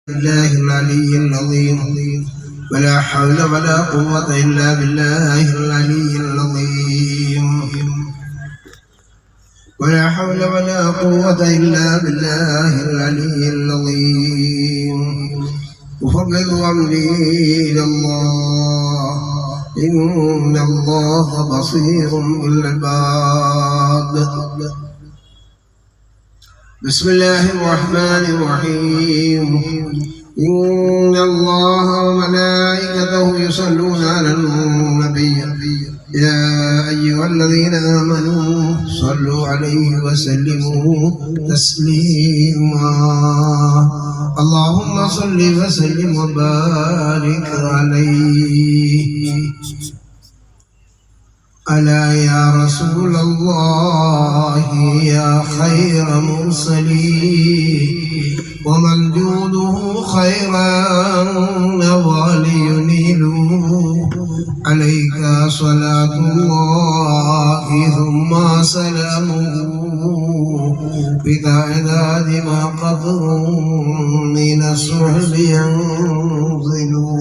بالله العلي العظيم ولا حول ولا قوة إلا بالله العلي العظيم ولا حول ولا قوة إلا بالله العلي العظيم أفوض أمري إلى الله إن الله بصير بالعباد. بسم الله الرحمن الرحيم. إن الله وملائكته يصلون على النبي يا أيها الذين آمنوا صلوا عليه وسلموا تسليما. اللهم صل وسلم وبارك عليه. ألا يا رسول الله يا خير مرسلين ومن جوده خيرا ولينيله عليك صلاة الله ثم سلامه بتعداد ما قدر من السحب ينزلوا.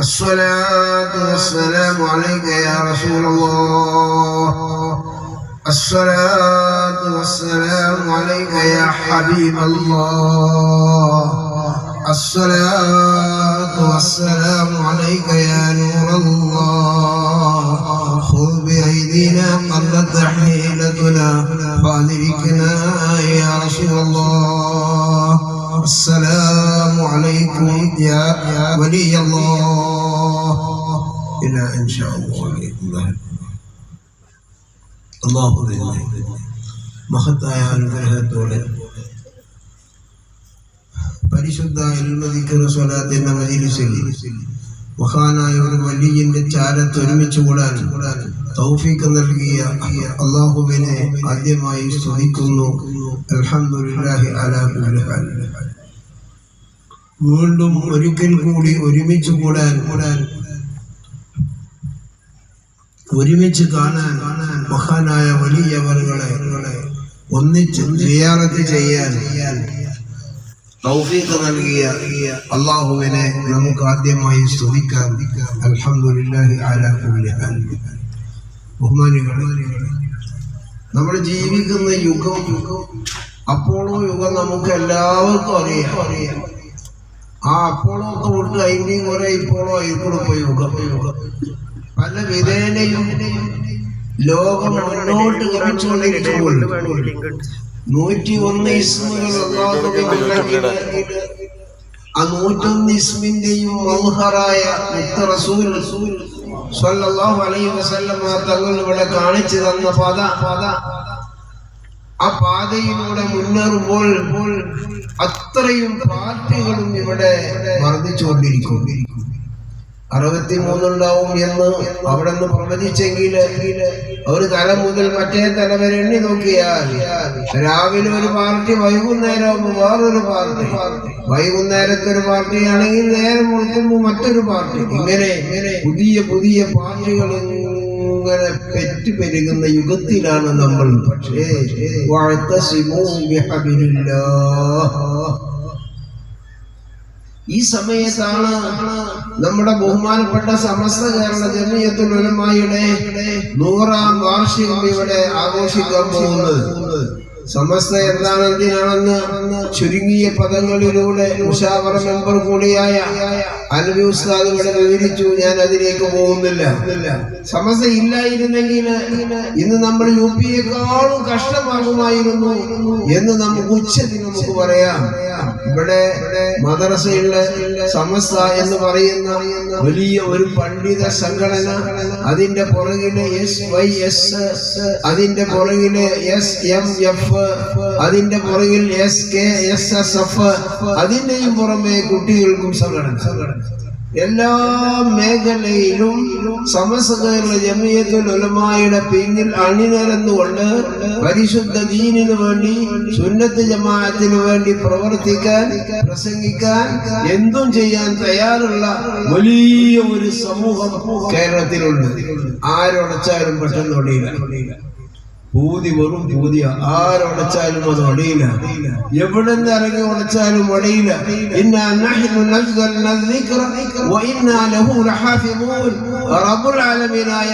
الصلاة والسلام عليك يا رسول الله. الصلاة والسلام عليك يا حبيب الله. الصلاة والسلام عليك يا نور الله. خذ بأيدينا قلت حيلتنا فأدركنا يا رسول الله. السلام عليكم يا ولي الله إلى إن شاء الله. അല്ലാഹുവിന്റെ മഹത്തായ അനുഗ്രഹത്തോടെ പരിശുദ്ധ ഇൽമുദിക്ർ സ്വലാത്തിന്റെ മജ്ലിസിൽ മഹാനായ ഒരു വലിയന്റെ ചാരത്ത് ഒരുമിച്ച് കൂടാൻ തൗഫീഖ് നൽകിയ അല്ലാഹുവിനെ ആദ്യമായി സ്തുതിക്കുന്നു. അൽഹംദുലില്ലാഹി അലാ കുല്ലി ഹാൽ. വീണ്ടും ഒരിക്കൽ കൂടി ഒരുമിച്ച് കൂടാൻ ഒരുമിച്ച് കാണാൻ മഹാനായ വലിയവരുകളെ ഒന്നിച്ച് സിയാറത്ത് ചെയ്യാൻ തൗഫീഖ് നൽകിയ അല്ലാഹുവിനെ നമുക്ക് ആദ്യമായി സ്തുതിക്കാം. അൽഹംദുലില്ലാഹി അലാ കുല്ലി ഹാൽ. ബഹുമാനികളെ, നമ്മൾ ജീവിക്കുന്ന യുഗം അപ്പോളോ യുഗം നമുക്ക് എല്ലാവർക്കും അറിയാം. ആ അപ്പോളോ തൊട്ട് അതിൻ്റെയും കുറെ ഇപ്പോഴോ ആയിക്കോളിപ്പോ യുഗം പല വിധേനയും ലോകം മുന്നോട്ട് ഗമിച്ചുകൊണ്ടിരിക്കുമ്പോൾ 101 ഇസ്മുകൾ ആ 101 ഇസ്മിന്റെയും മൗഹറായ മുത്ത് റസൂൽ സ്വല്ലല്ലാഹു അലൈഹി വസല്ലം തങ്ങൾ ഇവിടെ കാണിച്ചു തന്ന പാത, ആ പാതയിലൂടെ മുന്നേറുമ്പോൾ അത്രയും പാർട്ടികളും ഇവിടെ വർദ്ധിച്ചുകൊണ്ടിരിക്കും. 63 ഉണ്ടാവും എന്ന് അവിടെ നിന്ന് പ്രവചിച്ചെങ്കിൽ ഒരു തല മുതൽ മറ്റേ തല വരെ എണ്ണി നോക്കിയാൽ രാവിലെ ഒരു പാർട്ടി, വൈകുന്നേരം വേറൊരു പാർട്ടി, വൈകുന്നേരത്തെ ഒരു പാർട്ടിയാണെങ്കിൽ നേരം മുഴുക്കുമ്പോൾ മറ്റൊരു പാർട്ടി, ഇങ്ങനെ പുതിയ പുതിയ പാർട്ടികൾ ഇങ്ങനെ പെറ്റുപെരുകുന്ന യുഗത്തിലാണ് നമ്മൾ. പക്ഷേ ഈ സമയത്താണ് നമ്മുടെ ബഹുമാനപ്പെട്ട സമസ്ത കേരള ജമിയത്തുൽ ഉലമായുടെ 100ാം വാർഷികം ഇവിടെ ആഘോഷിക്കാൻ പോകുന്നത്. സമസ്ത എന്താണ്, എന്തിനാണെന്ന് ചുരുങ്ങിയ പദങ്ങളിലൂടെ മുശാവറ മെമ്പർ കൂടിയായ അൻവി ഉസ്താദ് ഇവിടെ വിവരിച്ചു. ഞാൻ അതിലേക്ക് പോകുന്നില്ല. സമസ്ത ഇല്ലായിരുന്നെങ്കിൽ ഇന്ന് നമ്മൾ UP-യെക്കാളും കഷ്ടമാകുമായിരുന്നു എന്ന് നമുക്ക് ഉച്ചത്തിൽ നമുക്ക് പറയാം. ഇവിടെ മദ്രസയുള്ള സമസ്ത എന്ന് പറയുന്ന വലിയ ഒരു പണ്ഡിത സംഘടന, അതിന്റെ പുറകില് SYS, അതിന്റെ പുറകില് SMF, അതിന്റെ പുറകിൽ SKSSF, അതിന്റെയും പുറമെ കുട്ടികൾക്കും സംഘടന. എല്ലാ മേഖലയിലും സമസ്ത കേരള ജമിയത്തുൽ ഉലമായുടെ പിന്നിൽ അണിനിരന്നുകൊണ്ട് പരിശുദ്ധ ദീനിനു വേണ്ടി, സുന്നത്ത് ജമാഅത്തിന് വേണ്ടി പ്രവർത്തിക്കാൻ, പ്രസംഗിക്കാൻ, എന്തും ചെയ്യാൻ തയ്യാറുള്ള വലിയ ഒരു സമൂഹം കേരളത്തിലുണ്ട്. ആരൊടച്ചാലും പെട്ടെന്ന് ഒടിയില്ല. പൂതി വെറും പൂതിയ. ആരൊടച്ചാലും അത് ഒടയില്ല, എവിടെ നിന്ന് ഇറങ്ങി ഉടച്ചാലും ഒടയില്ല.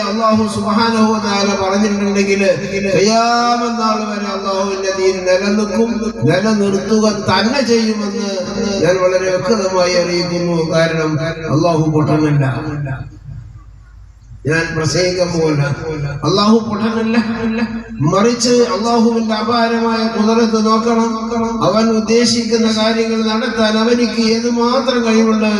അല്ലാഹു സുബ്ഹാനഹു വ തആല പറഞ്ഞിട്ടുണ്ടെങ്കിൽ ഖിയാമത്ത് നാൾ വരെ അല്ലാഹുവിന്റെ ദീൻ നിലനിൽക്കും, നിലനിർത്തുക തന്നെ ചെയ്യുമെന്ന് ഞാൻ വളരെ വ്യക്തമായി അറിയിക്കുന്നു. കാരണം അല്ലാഹു പൊട്ടനല്ല, ഞാൻ പ്രസംഗിക്കാൻ പോകല്ല. അള്ളാഹു പൊട്ടനല്ല, മറിച്ച് അള്ളാഹുവിന്റെ അപാരമായ ഖുദ്റത്ത് നോക്കണം. അവൻ ഉദ്ദേശിക്കുന്ന കാര്യങ്ങൾ നടത്താൻ അവനിക്ക് ഏതുമാത്രം കഴിവുണ്ട്.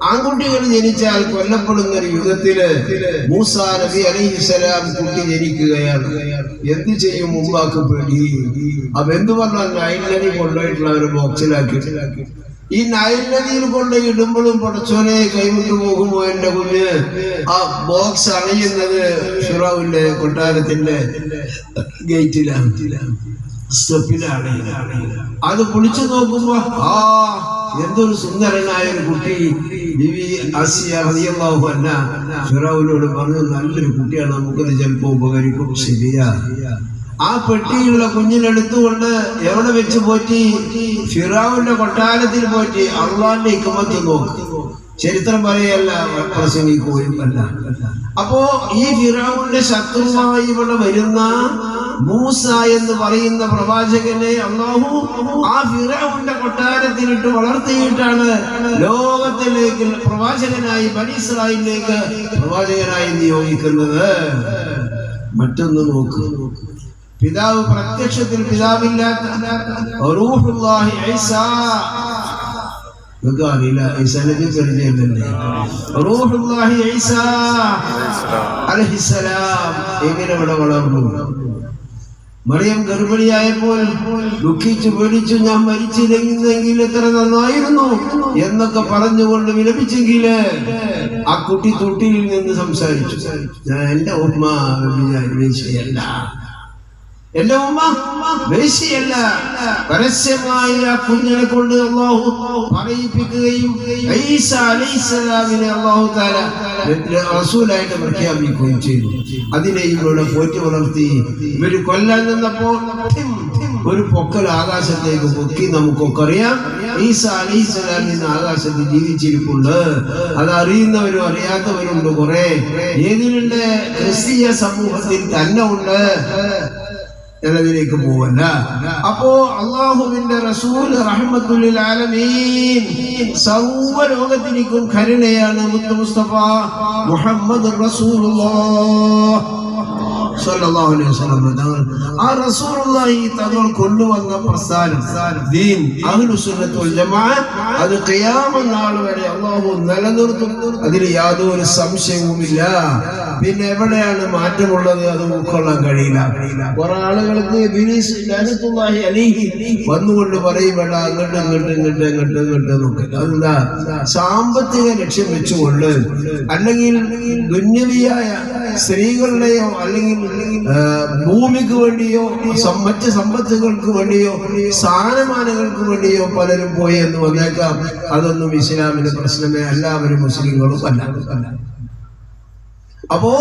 ആൺകുട്ടികൾ ജനിച്ചാൽ കൊല്ലപ്പെടുന്ന ഒരു യുഗത്തില് മൂസാ നബി അലൈഹിസ്സലാം കുട്ടി ജനിക്കുകയാണ്. എന്ത് ചെയ്യും? മുമ്പാക്ക് പേടി. അപ്പൊ എന്ത് പറഞ്ഞാൽ നൈൽ നദി കൊണ്ടുപോയിട്ടുള്ള ഒരു ബോക്സിലാക്കി, ഈ നൈൽ നദിയിൽ കൊണ്ടുപോയി ഇടുമ്പോഴും പടച്ചോനെ കൈവിട്ടു പോകുമോ എന്റെ കുഞ്ഞ്? ആ ബോക്സ് അണയുന്നത് ഫിറഔന്റെ കൊട്ടാരത്തിന്റെ ഗേറ്റിലാണ്, സ്റ്റെപ്പിലാണ്. അത് പൊളിച്ചു നോക്കുമ്പോ എന്തൊരു സുന്ദരനായ ഒരു കുട്ടി. ബിബി ആസിയ റളിയല്ലാഹു അൻഹ ഫിറഔനോട് പറഞ്ഞു, നല്ലൊരു കുട്ടിയാണ്, നമുക്കത് ചിലപ്പോ ഉപകരിക്കും. ശരിയാ. ആ പെട്ടിയുള്ള കുഞ്ഞിനെടുത്തുകൊണ്ട് എവിടെ വെച്ച് പോറ്റി? ഫിറഔന്റെ കൊട്ടാരത്തിൽ പോറ്റി. അള്ളാന്റെ ഹിക്മത്ത് നോക്ക്, ചരിത്രം പറയല്ല, പ്രസംഗിക്കുകയും അല്ല. അപ്പോ ഈ ഫിറഔന്റെ ശത്രുവായി ഇവിടെ വരുന്ന മൂസ എന്ന് പറയുന്ന പ്രവാചകനെ അല്ലാഹു ആ ഫിറഔന്റെ കൊട്ടാരത്തിലിട്ട് വളർത്തിയിട്ടാണ് ലോകത്തിലേക്ക് പ്രവാചകനായി, ബനി ഇസ്രായേലിലേക്ക് പ്രവാചകനായി നിയോഗിക്കുന്നത്. മറ്റൊന്ന് നോക്ക്, പിതാവ് പ്രത്യക്ഷത്തിൽ പിതാവില്ലാത്ത റൂഹുല്ലാഹി ഈസാ, അറിയില്ല, ഈസാനബി പരിചയമില്ലേ? റൂഹുല്ലാഹി ഈസാ അലൈഹിസ്സലാം എങ്ങനെ ഇവിടെ വളർന്നു? മറിയം ഗർഭിണിയായപ്പോൾ ദുഃഖിച്ചു പേടിച്ചു, ഞാൻ മരിച്ചില്ലെങ്കിൽ എത്ര നന്നായിരുന്നു എന്നൊക്കെ പറഞ്ഞുകൊണ്ട് വിലപിച്ചെങ്കില് ആ കുട്ടി തൊട്ടിയിൽ നിന്ന് സംസാരിച്ചു. ഞാൻ എന്റെ ഉമ്മ വേശ്യയല്ല, എന്റെ ഉമ്മ വേശ്യയല്ല. പരസ്യമായി ആ കുഞ്ഞിനെ കൊണ്ട് അല്ലാഹു പറയിപ്പിക്കുകയും ഈസാ അലൈഹിസ്സലാമിനെ അല്ലാഹു തആല റസൂലായിട്ട് പ്രഖ്യാപിക്കുകയും ചെയ്തു. അതിനെയും ഇവിടെ പോറ്റി വളർത്തി. ഇവര് കൊല്ലാൻ നിന്നപ്പോൾ ഒരു പൊക്കൽ ആകാശത്തേക്ക് പൊക്കി. നമുക്കൊക്കെ അറിയാം, ഈസാ അലൈഹിസ്സലാം ഇന്ന് ആകാശത്ത് ജീവിച്ചിരിപ്പുണ്ട്. അത് അറിയുന്നവരും അറിയാത്തവരുണ്ട് കുറെ. ഏതിലുണ്ട്? ക്രിസ്തീയ സമൂഹത്തിൽ തന്നെ ഉണ്ട് എന്നതിലേക്ക് പോവല്ല. അപ്പോ അല്ലാഹുവിന്റെ റസൂൽ റഹ്മത്തുൽ ലിൽ ആലമീൻ, സർവ്വ ലോകത്തിനും കരുണയാണ് മുത്ത് മുസ്തഫ മുഹമ്മദ് റസൂലുള്ളാഹ് സ്വല്ലല്ലാഹു അലൈഹി വസല്ലം. ആ റസൂലുള്ളാഹി തങ്ങൾ കൊണ്ടുവന്ന പ്രസ്ഥാനം ദീൻ അഹ്ലുസ് സുന്നത്ത് വൽ ജമാഅ, അത് ഖിയാമത്ത് നാൾ വരെ അല്ലാഹു നിലനിർത്തും. അതിൽ യാതൊരു സംശയവുമില്ല. പിന്നെ എവിടെയാണ് മാറ്റമുള്ളത്? അത് ഉൾക്കൊള്ളാൻ കഴിയില്ല. കുറെ ആളുകൾക്ക് ഇബ്ലീസ് ലഅനത്തുല്ലാഹി അലൈഹി വന്നുകൊണ്ട് പറയും, വേണ്ട അങ്ങോട്ട് ഇങ്ങോട്ട് ഇങ്ങോട്ട് ഇങ്ങോട്ട് ഇങ്ങോട്ട് നോക്ക്. അതെന്താ? സാമ്പത്തിക ലക്ഷ്യം വെച്ചുകൊണ്ട്, അല്ലെങ്കിൽ ദുന്യവിയായ സ്ത്രീകളുടെയോ അല്ലെങ്കിൽ ഭൂമിക്ക് വേണ്ടിയോ മറ്റ് സമ്പത്തുകൾക്ക് വേണ്ടിയോ സ്ഥാനമാനങ്ങൾക്ക് വേണ്ടിയോ പലരും പോയി എന്ന് വന്നേക്കാം. അതൊന്നും ഇസ്ലാമിന്റെ പ്രശ്നമേ. എല്ലാവരും മുസ്ലിങ്ങളും അല്ല. അപ്പോ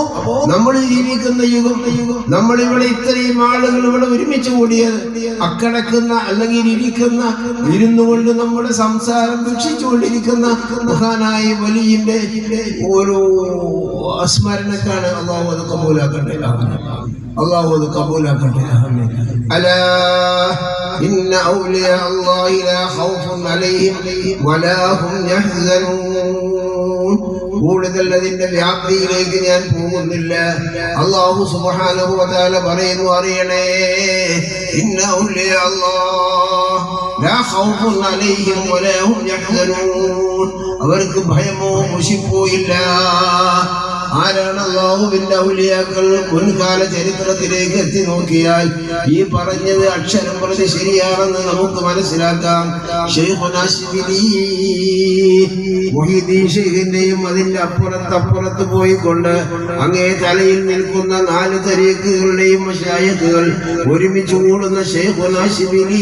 നമ്മൾ ജീവിക്കുന്ന യുഗം, നമ്മളിവിടെ ഇത്രയും ആളുകൾ ഇവിടെ ഒരുമിച്ച് കൂടിയത് അക്കടക്കുന്ന അല്ലെങ്കിൽ ഇരിക്കുന്ന, ഇരുന്നുകൊണ്ട് നമ്മുടെ സംസാരം വീക്ഷിച്ചുകൊണ്ടിരിക്കുന്ന മഹാനായ വലിയന്റെ ഒരു സ്മരണക്കാണ്. അല്ലാഹു അത് കബൂലാക്കട്ടെ, അല്ലാഹു അത് കബൂലാക്കട്ടെ. അലാ ഇന്ന ഔലിയാ അല്ലാഹി ലാ ഖൗഫുൻ അലൈഹിം വലാ ഹും യഹ്സനൂൻ. കൂടുതൽ അതിന്റെ വ്യാപ്തിയിലേക്ക് ഞാൻ പോകുന്നില്ല. അല്ലാഹു സുബ്ഹാനഹു വ തആല പറയുന്നു, അറിയണേ, ഇന്ന ഔലിയാ അല്ലാഹ് ലാ ഖൗഫുൻ അലൈഹിം വലാ ഹും യഹ്സനൂൻ. അവർക്ക് ഭയമോ മുഷിപ്പോ ഇല്ല. ആരാണ് അല്ലാഹുവിന്റെ ഔലിയാക്കൾ? മുൻകാല ചരിത്രത്തിലേക്ക് എത്തി നോക്കിയാൽ ഈ പറഞ്ഞത് അക്ഷരം പ്രതി ശരിയാണെന്ന് നമുക്ക് മനസ്സിലാക്കാം. ശൈഖുനാ ശിബിലി മുഹീദ്ദീൻ ശൈഖിന്റെയും അതിന്റെ അപ്പുറത്ത് പോയിക്കൊണ്ട് അങ്ങേ തലയിൽ നിൽക്കുന്ന 4 തരീഖുകളുടെയും മശായിഖുകൾ ഒരുമിച്ച് കൂടുന്ന ശൈഖുനാ ശിബിലി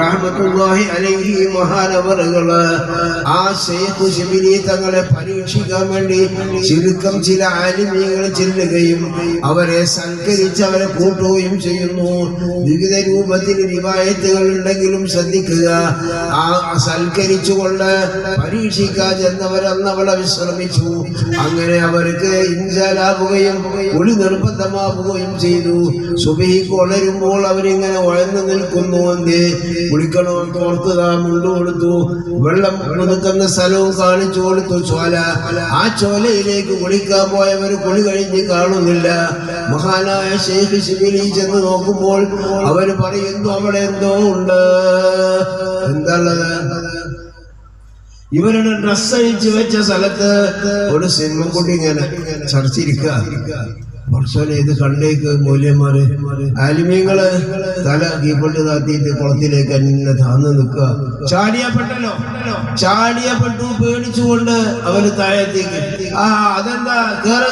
റഹ്മത്തുള്ളാഹി അലൈഹി മഹാനവറുകള് ആ ശൈഖ് ശിബിലി തങ്ങളെ പരീക്ഷിക്കാൻ വേണ്ടി ചുരുക്കം ചില ആലിമീങ്ങൾ ചെല്ലുകയും അവരെ സൽക്കരിച്ച് അവരെ കൂട്ടുകയും ചെയ്യുന്നു. വിവിധ രൂപത്തിൽ റിവായത്തുകൾ ഉണ്ടെങ്കിലും ശ്രദ്ധിക്കുക. ആ സൽക്കരിച്ചുകൊണ്ട് പരീക്ഷിക്കാൻ ചെന്നവരന്ന് അവിടെ വിശ്രമിച്ചു. അങ്ങനെ അവർക്ക് ഇൻസാലാവുകയും കുളി നിർബന്ധമാവുകയും ചെയ്തു. സുബഹിക്ക് ഉണരുമ്പോൾ അവരിങ്ങനെ ഉഴന്നു നിൽക്കുന്നു. എന്തേ കുളിക്കണമെന്ന് ഓർത്തതാ മുണ്ടു കൊടുത്തു, വെള്ളം കൊടുക്കുന്ന സ്ഥലവും കാണിച്ചു കൊടുത്തു. ചോല, ആ ചോലയിലേക്ക് കുളിക്കാൻ പോയവർ കുളി കഴിഞ്ഞ് കാണുന്നില്ല. മഹാനായ ശൈഖ് ശിബിലി ചെന്ന് നോക്കുമ്പോൾ അവര് പറയുന്നു അവിടെ എന്തോ ഉണ്ട്. എന്താണത്? ഇവരുടെ ഡ്രസ് അഴിച്ചു വെച്ച സ്ഥലത്ത് ഒരു സിനിമക്കുട്ടി ഇങ്ങനെ ചർച്ചിരിക്കുക. വർഷോലെ ഇത് കണ്ടേക്ക് മൂല്യന്മാര് ആലിമീങ്ങള് തല കീപ്പൊട്ട് താത്തിയിട്ട് കുളത്തിലേക്ക് തന്നെ താന്ന് നിൽക്കുക. ചാടിയപ്പെട്ടു പേടിച്ചുകൊണ്ട് അവര് താഴത്തേക്ക്. അതെന്താ കേറ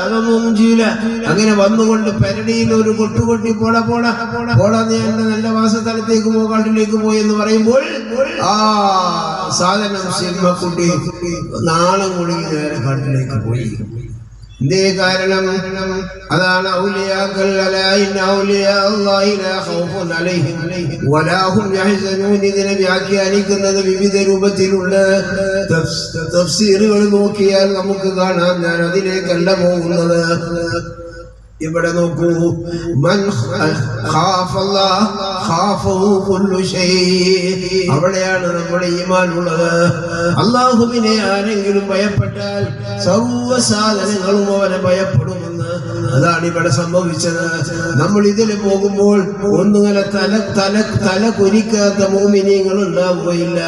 അതൊന്നും ചെയ്യില്ല. അങ്ങനെ വന്നുകൊണ്ട് പെരടിയിൽ ഒരു കൊട്ടുകൊട്ടി പോടാ നീ എന്റെ നല്ല വാസസ്ഥലത്തേക്ക് പോ, കാട്ടിലേക്ക് പോയി എന്ന് പറയുമ്പോൾ ആ സാധനം സിനിമക്കുട്ടി നാണം കുടുങ്ങി നേരെ കാട്ടിലേക്ക് പോയി. ഇതേ കാരണം അതാണ് ഔലിയാക്കൾ. ഇതിനെ വ്യാഖ്യാനിക്കുന്നത് വിവിധ രൂപത്തിലുള്ള തഫ്സീറുകൾ നോക്കിയാൽ നമുക്ക് കാണാം. ഞാൻ അതിലേക്കല്ല പോകുന്നത്. ഇവിടെ നോക്കൂ, അവിടെയാണ് നമ്മുടെ ഈമാൻ ഉള്ളത്. അല്ലാഹുവിനെ ആരെങ്കിലും ഭയപ്പെട്ടാൽ സർവ്വ സാധനങ്ങളും അവനെ ഭയപ്പെടുമെന്ന്. അതാണ് ഇവിടെ സംഭവിച്ചത്. നമ്മൾ ഇതിൽ പോകുമ്പോൾ ഒന്നുങ്ങനെ തല കുനിക്കാത്ത മുഅ്മിനീങ്ങൾ ഉണ്ടാവുകയില്ല.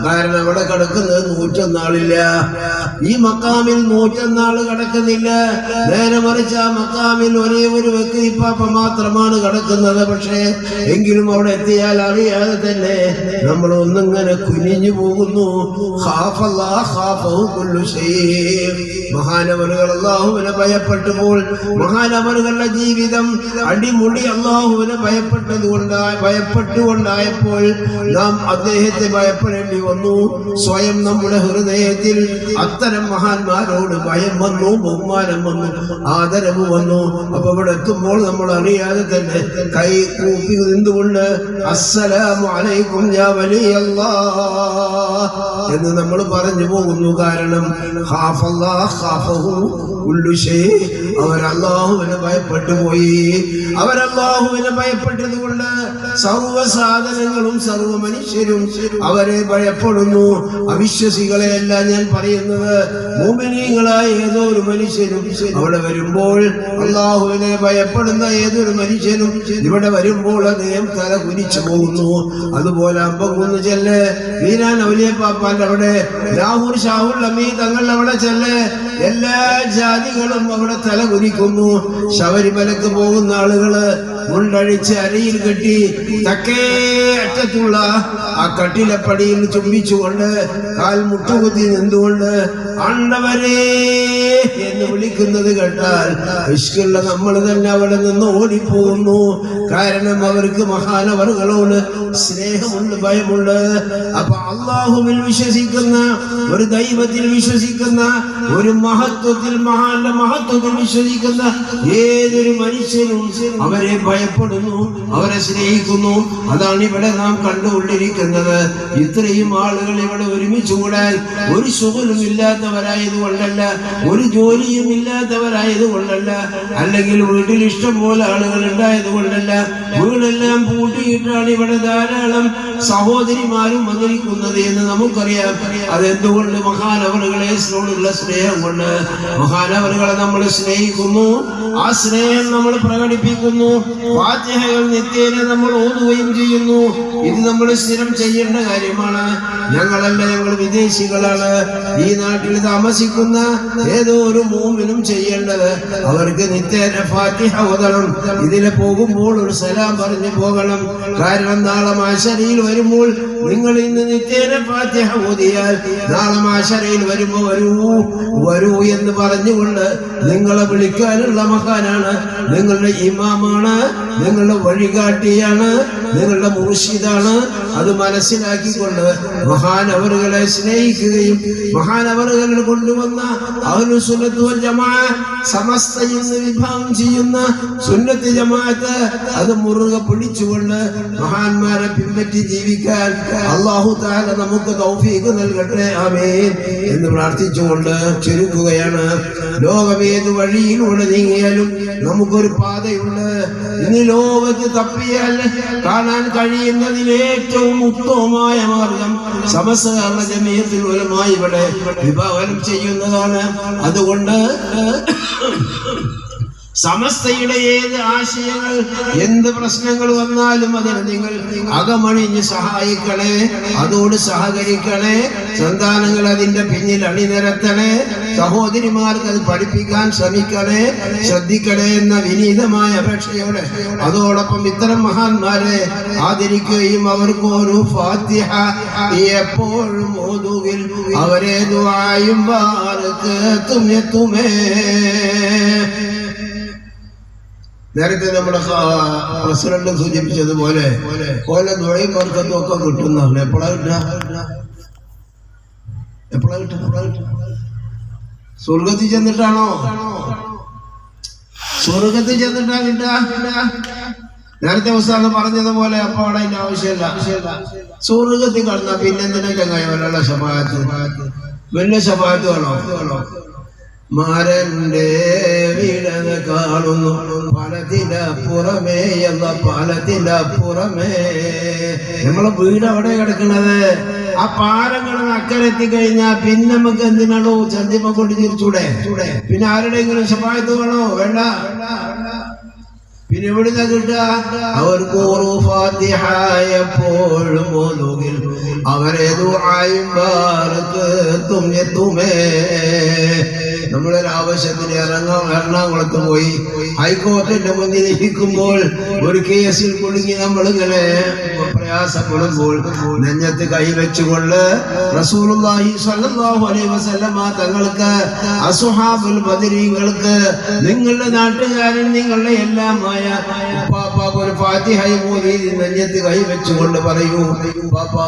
കാരണം അവിടെ കിടക്കുന്നത് 101 ആളില്ല. ഈ മക്കാമിൽ 101 ആള് കിടക്കുന്നില്ല. നേരെ മറിച്ച് ആ മക്കാമിൽ ഒരേ ഒരു വ്യക്തിപ്പാപ്പ മാത്രമാണ് കിടക്കുന്നത്. പക്ഷേ എങ്കിലും അവിടെ എത്തിയാൽ അറിയാതെ തന്നെ നമ്മൾ ഒന്നിങ്ങനെ കുനിഞ്ഞു പോകുന്നു. മഹാനവറുകൾ അല്ലാഹുവിനെ ഭയപ്പെട്ടുമ്പോൾ മഹാനവറുകളുടെ ജീവിതം അടിമുടി അല്ലാഹുവിനെ ഭയപ്പെട്ടുകൊണ്ടായപ്പോൾ നാം അദ്ദേഹത്തെ ഭയപ്പെടേണ്ടി വന്നു. സ്വയം നമ്മുടെ ഹൃദയത്തിൽ അത്തരം മഹാന്മാരോട് ഭയം വന്നു, ബഹുമാനം വന്നു, ആദരവ് വന്നു. അപ്പൊ ഇവിടെ എത്തുമ്പോൾ നമ്മൾ അറിയാതെ തന്നെ കൈ കൂപ്പി നിന്നുകൊണ്ട് അസ്സലാമു അലൈക്കും യാ വലിയല്ലാഹ് എന്ന് നമ്മൾ പറഞ്ഞു പോകുന്നു. കാരണം അവരല്ലാഹുവിനെ ഭയപ്പെട്ടു പോയി. അവരല്ലാഹുവിനെ ഭയപ്പെട്ടത് കൊണ്ട് സർവ്വ സാധനങ്ങളും സർവ്വ മനുഷ്യരും അവരെ ഭയപ്പെടുന്നു. അവിശ്വസികളെയല്ല ഞാൻ പറയുന്നത്, മുഅ്മിനീങ്ങളായ ഏതോ ഒരു മനുഷ്യനും അവിടെ വരുമ്പോൾ, അല്ലാഹുവിനെ ഭയപ്പെടുന്ന ഏതൊരു മനുഷ്യനും ഇവിടെ വരുമ്പോൾ അദ്ദേഹം തല കുനിച്ചു പോകുന്നു. അതുപോലെ അമ്പകുന്ന് ചെല്ല്, വീരാൻ ഔലിയ പാപ്പാന്റെ അവിടെ, ലാഹൂർ ഷാഹുൽ അമീ തങ്ങളുടെ അവിടെ ചെല്ല്, എല്ലാ ജാതികളും അവിടെ തല കുനിക്കുന്നു. ശബരിമലക്ക് പോകുന്ന ആളുകള് മുണ്ടഴിച്ച് അരയിൽ കെട്ടി തക്കേ അറ്റത്തുള്ള ആ കട്ടിലപ്പടിയിൽ ചുംബിച്ചുകൊണ്ട് കാൽ മുട്ടുകുത്തി നിന്നുകൊണ്ട് ആണ്ടവരെ എന്ന് വിളിക്കുന്നത് കേട്ടാൽ ഇഷ്കുള്ള നമ്മൾ തന്നെ അവിടെ നിന്ന് ഓടിപ്പോകുന്നു. കാരണം അവർക്ക് മഹാനവറുകളോട് സ്നേഹമുണ്ട്, ഭയമുണ്ട്. അപ്പൊ അല്ലാഹുവിൽ വിശ്വസിക്കുന്ന, ഒരു ദൈവത്തിൽ വിശ്വസിക്കുന്ന, ഒരു മഹത്വത്തിൽ, മഹാന്റെ മഹത്വത്തിൽ വിശ്വസിക്കുന്ന ഏതൊരു മനുഷ്യനും അവരെ ഭയപ്പെടുന്നു, അവരെ സ്നേഹിക്കുന്നു. അതാണ് ഇവിടെ നാം കണ്ടുകൊണ്ടിരിക്കുന്നത്. ഇത്രയും ആളുകൾ ഇവിടെ ഒരുമിച്ച് കൂടാൻ ഒരു സുഖലും ഇല്ലാത്തവരായതുകൊണ്ടല്ല, ഒരു ജോലിയും ഇല്ലാത്തവരായതുകൊണ്ടല്ല, അല്ലെങ്കിൽ വീട്ടിൽ ഇഷ്ടം പോലെ ആളുകൾ ഉണ്ടായത് കൊണ്ടല്ല, വീടെല്ലാം പൂട്ടിയിട്ടാണ് ഇവിടെ ധാരാളം ധാരാളം സഹോദരിമാരും വന്നിരിക്കുന്നത് എന്ന് നമുക്കറിയാം. അതെന്തുകൊണ്ട്? മഹാനവറുകളോടുള്ള സ്നേഹം കൊണ്ട്. മഹാനവറുകളെ നമ്മൾ സ്നേഹിക്കുന്നു, ആ സ്നേഹം നമ്മൾ പ്രകടിപ്പിക്കുന്നു. ഫാത്തിഹകൾ നിത്യേന നമ്മൾ ഓതുകയും ചെയ്യുന്നു. ഇത് നമ്മൾ സ്ഥിരം ചെയ്യേണ്ട കാര്യമാണ്. ഞങ്ങളല്ല, ഞങ്ങൾ വിദേശികളാണ്. ഈ നാട്ടിൽ താമസിക്കുന്ന ഏതോ ഒരു മൂമിനും ചെയ്യേണ്ടത് അവർക്ക് നിത്യേന ഫാത്തിഹ ഓതണം. ഇതിലെ പോകുമ്പോൾ ഒരു സലാം പറഞ്ഞു പോകണം. കാരണം നാളെ മാശരയിൽ വരുമ്പോൾ നിങ്ങൾ ഇന്ന് നിത്യേന ഫാത്തിഹ ഓതിയാൽ നാളെ മാശരയിൽ വരുമ്പോൾ വരൂ എന്ന് പറഞ്ഞുകൊണ്ട് നിങ്ങളെ വിളിക്കാനുള്ള മഹാനാണ്, നിങ്ങളുടെ ഇമാമാണ്, നിങ്ങളുടെ വഴികാട്ടിയാണ്, നിങ്ങളുടെ മുർഷിദാണ്. അത് മനസ്സിലാക്കിക്കൊണ്ട് മഹാനവറുകളെ സ്നേഹിക്കുകയും മഹാനവറുകൾ കൊണ്ടുവന്ന അഹ്ലുസ് സുന്നത്ത് വൽ ജമാഅ സമസ്തയിൽ നിന്ന് വിഭാഗം ചെയ്യുന്ന സുന്നത്ത് ജമാഅത്ത് അത് മുറുകെ പിടിച്ചുകൊണ്ട് മഹാന്മാരെ പിൻപറ്റി ജീവിക്കാൻ അല്ലാഹു തആല നമുക്ക് തൗഫീഖ് നൽകട്ടെ. ആമീൻ എന്ന് പ്രാർത്ഥിച്ചുകൊണ്ട് ചുരുക്കുകയാണ്. ലോകമേത് വഴിയിലൂടെ നീങ്ങിയാലും നമുക്കൊരു പാതയുണ്ട്. ഇനി ലോകത്ത് തപ്പിയാൽ കാണാൻ കഴിയുന്നതിൽ ഏറ്റവും ഉത്തമമായ മാർഗം സമസ്ത കേരള ജമിയത്തുൽ ഉലമ ഇവിടെ വിഭാവനം ചെയ്യുന്നതാണ്. അതുകൊണ്ട് സമസ്തയുടെ ഏത് ആശയങ്ങൾ, എന്ത് പ്രശ്നങ്ങൾ വന്നാലും അതിന് നിങ്ങൾ അകമണിഞ്ഞ് സഹായിക്കണേ, അതോട് സഹകരിക്കണേ. സന്താനങ്ങൾ അതിന്റെ പിന്നിൽ അണിനിരത്തണേ. സഹോദരിമാർക്ക് അത് പഠിപ്പിക്കാൻ ശ്രമിക്കണേ, ശ്രദ്ധിക്കണേ എന്ന വിനീതമായ അപേക്ഷയോടെ അതോടൊപ്പം ഇത്തരം മഹാന്മാരെ ആദരിക്കുകയും അവർക്ക് ഒരു ഫാത്തിഹ എപ്പോഴും ഓതുകിൽ അവരെ ദുആയും ബാറകത്തും എത്തുമേ. നേരത്തെ നമ്മുടെ പ്രസിഡന്റ് സൂചിപ്പിച്ചതുപോലെ ഓരോ ദുആയും ബർക്കത്തും ഒക്കെ കിട്ടുന്നതാണ്. എപ്പോഴാ കിട്ടുക? സ്വർഗത്തിൽ ചെന്നിട്ടാണോ? സ്വർഗത്തിൽ ചെന്നിട്ടാ കിട്ടുക? നേരത്തെ ഉസ്താദ് പറഞ്ഞതുപോലെ അപ്പൊ അവിടെ അതിന്റെ ആവശ്യമില്ല. സ്വർഗത്തിൽ കടന്ന പിന്നെന്തിനാ ചങ്ങായി വല്ല ശഫാഅത്ത്? വലിയ ശഫാഅത്ത് വേണോ? മാരന്റെ വീടത് കാണുന്നു പാലത്തിലപ്പുറമേ എന്ന പാലത്തിലപ്പുറമേ. നമ്മളെ വീട് അവിടെ കിടക്കുന്നത്. ആ പാലങ്ങൾ അക്കരെത്തി കഴിഞ്ഞാൽ പിന്നെ നമുക്ക് എന്തിനാണോ ചന്തിമ കൊണ്ട് ചിരിച്ചൂടെ? പിന്നെ ആരുടെയെങ്കിലും ശഫാഅത്ത് വേണോ? വേണ്ട. പിന്നെ എവിടുന്ന കിട്ടുക? അവർക്ക് ഓരോ ഫാത്തിഹ എപ്പോഴും ഓതുകിൽ അവരെ ദുആയും ബാറകത്തും എത്തുമേ. നമ്മളൊരു ആവശ്യത്തിന് എറണാകുളത്ത് പോയി ഹൈക്കോടതിന്റെ മുന്നിൽ ഇരിക്കുമ്പോൾ ഒരു കേസിൽ കുടുങ്ങി നമ്മളിങ്ങനെ പ്രയാസപ്പെടുമ്പോൾ നെഞ്ഞത്ത് കൈവച്ചുകൊണ്ട് റസൂലുള്ളാഹി സ്വല്ലല്ലാഹു അലൈഹി വസല്ലമ തങ്ങൾക്ക് അസ്ഹാബുൽ ബദരീങ്ങൾക്ക് നിങ്ങളുടെ നാട്ടുകാരൻ നിങ്ങളുടെ എല്ലാമായ ഉപ്പാപ്പാക്ക് ഒരു ഫാത്തിഹ ഓതി നെഞ്ഞത്ത് കൈവച്ചുകൊണ്ട് പറയൂ, പാപ്പാ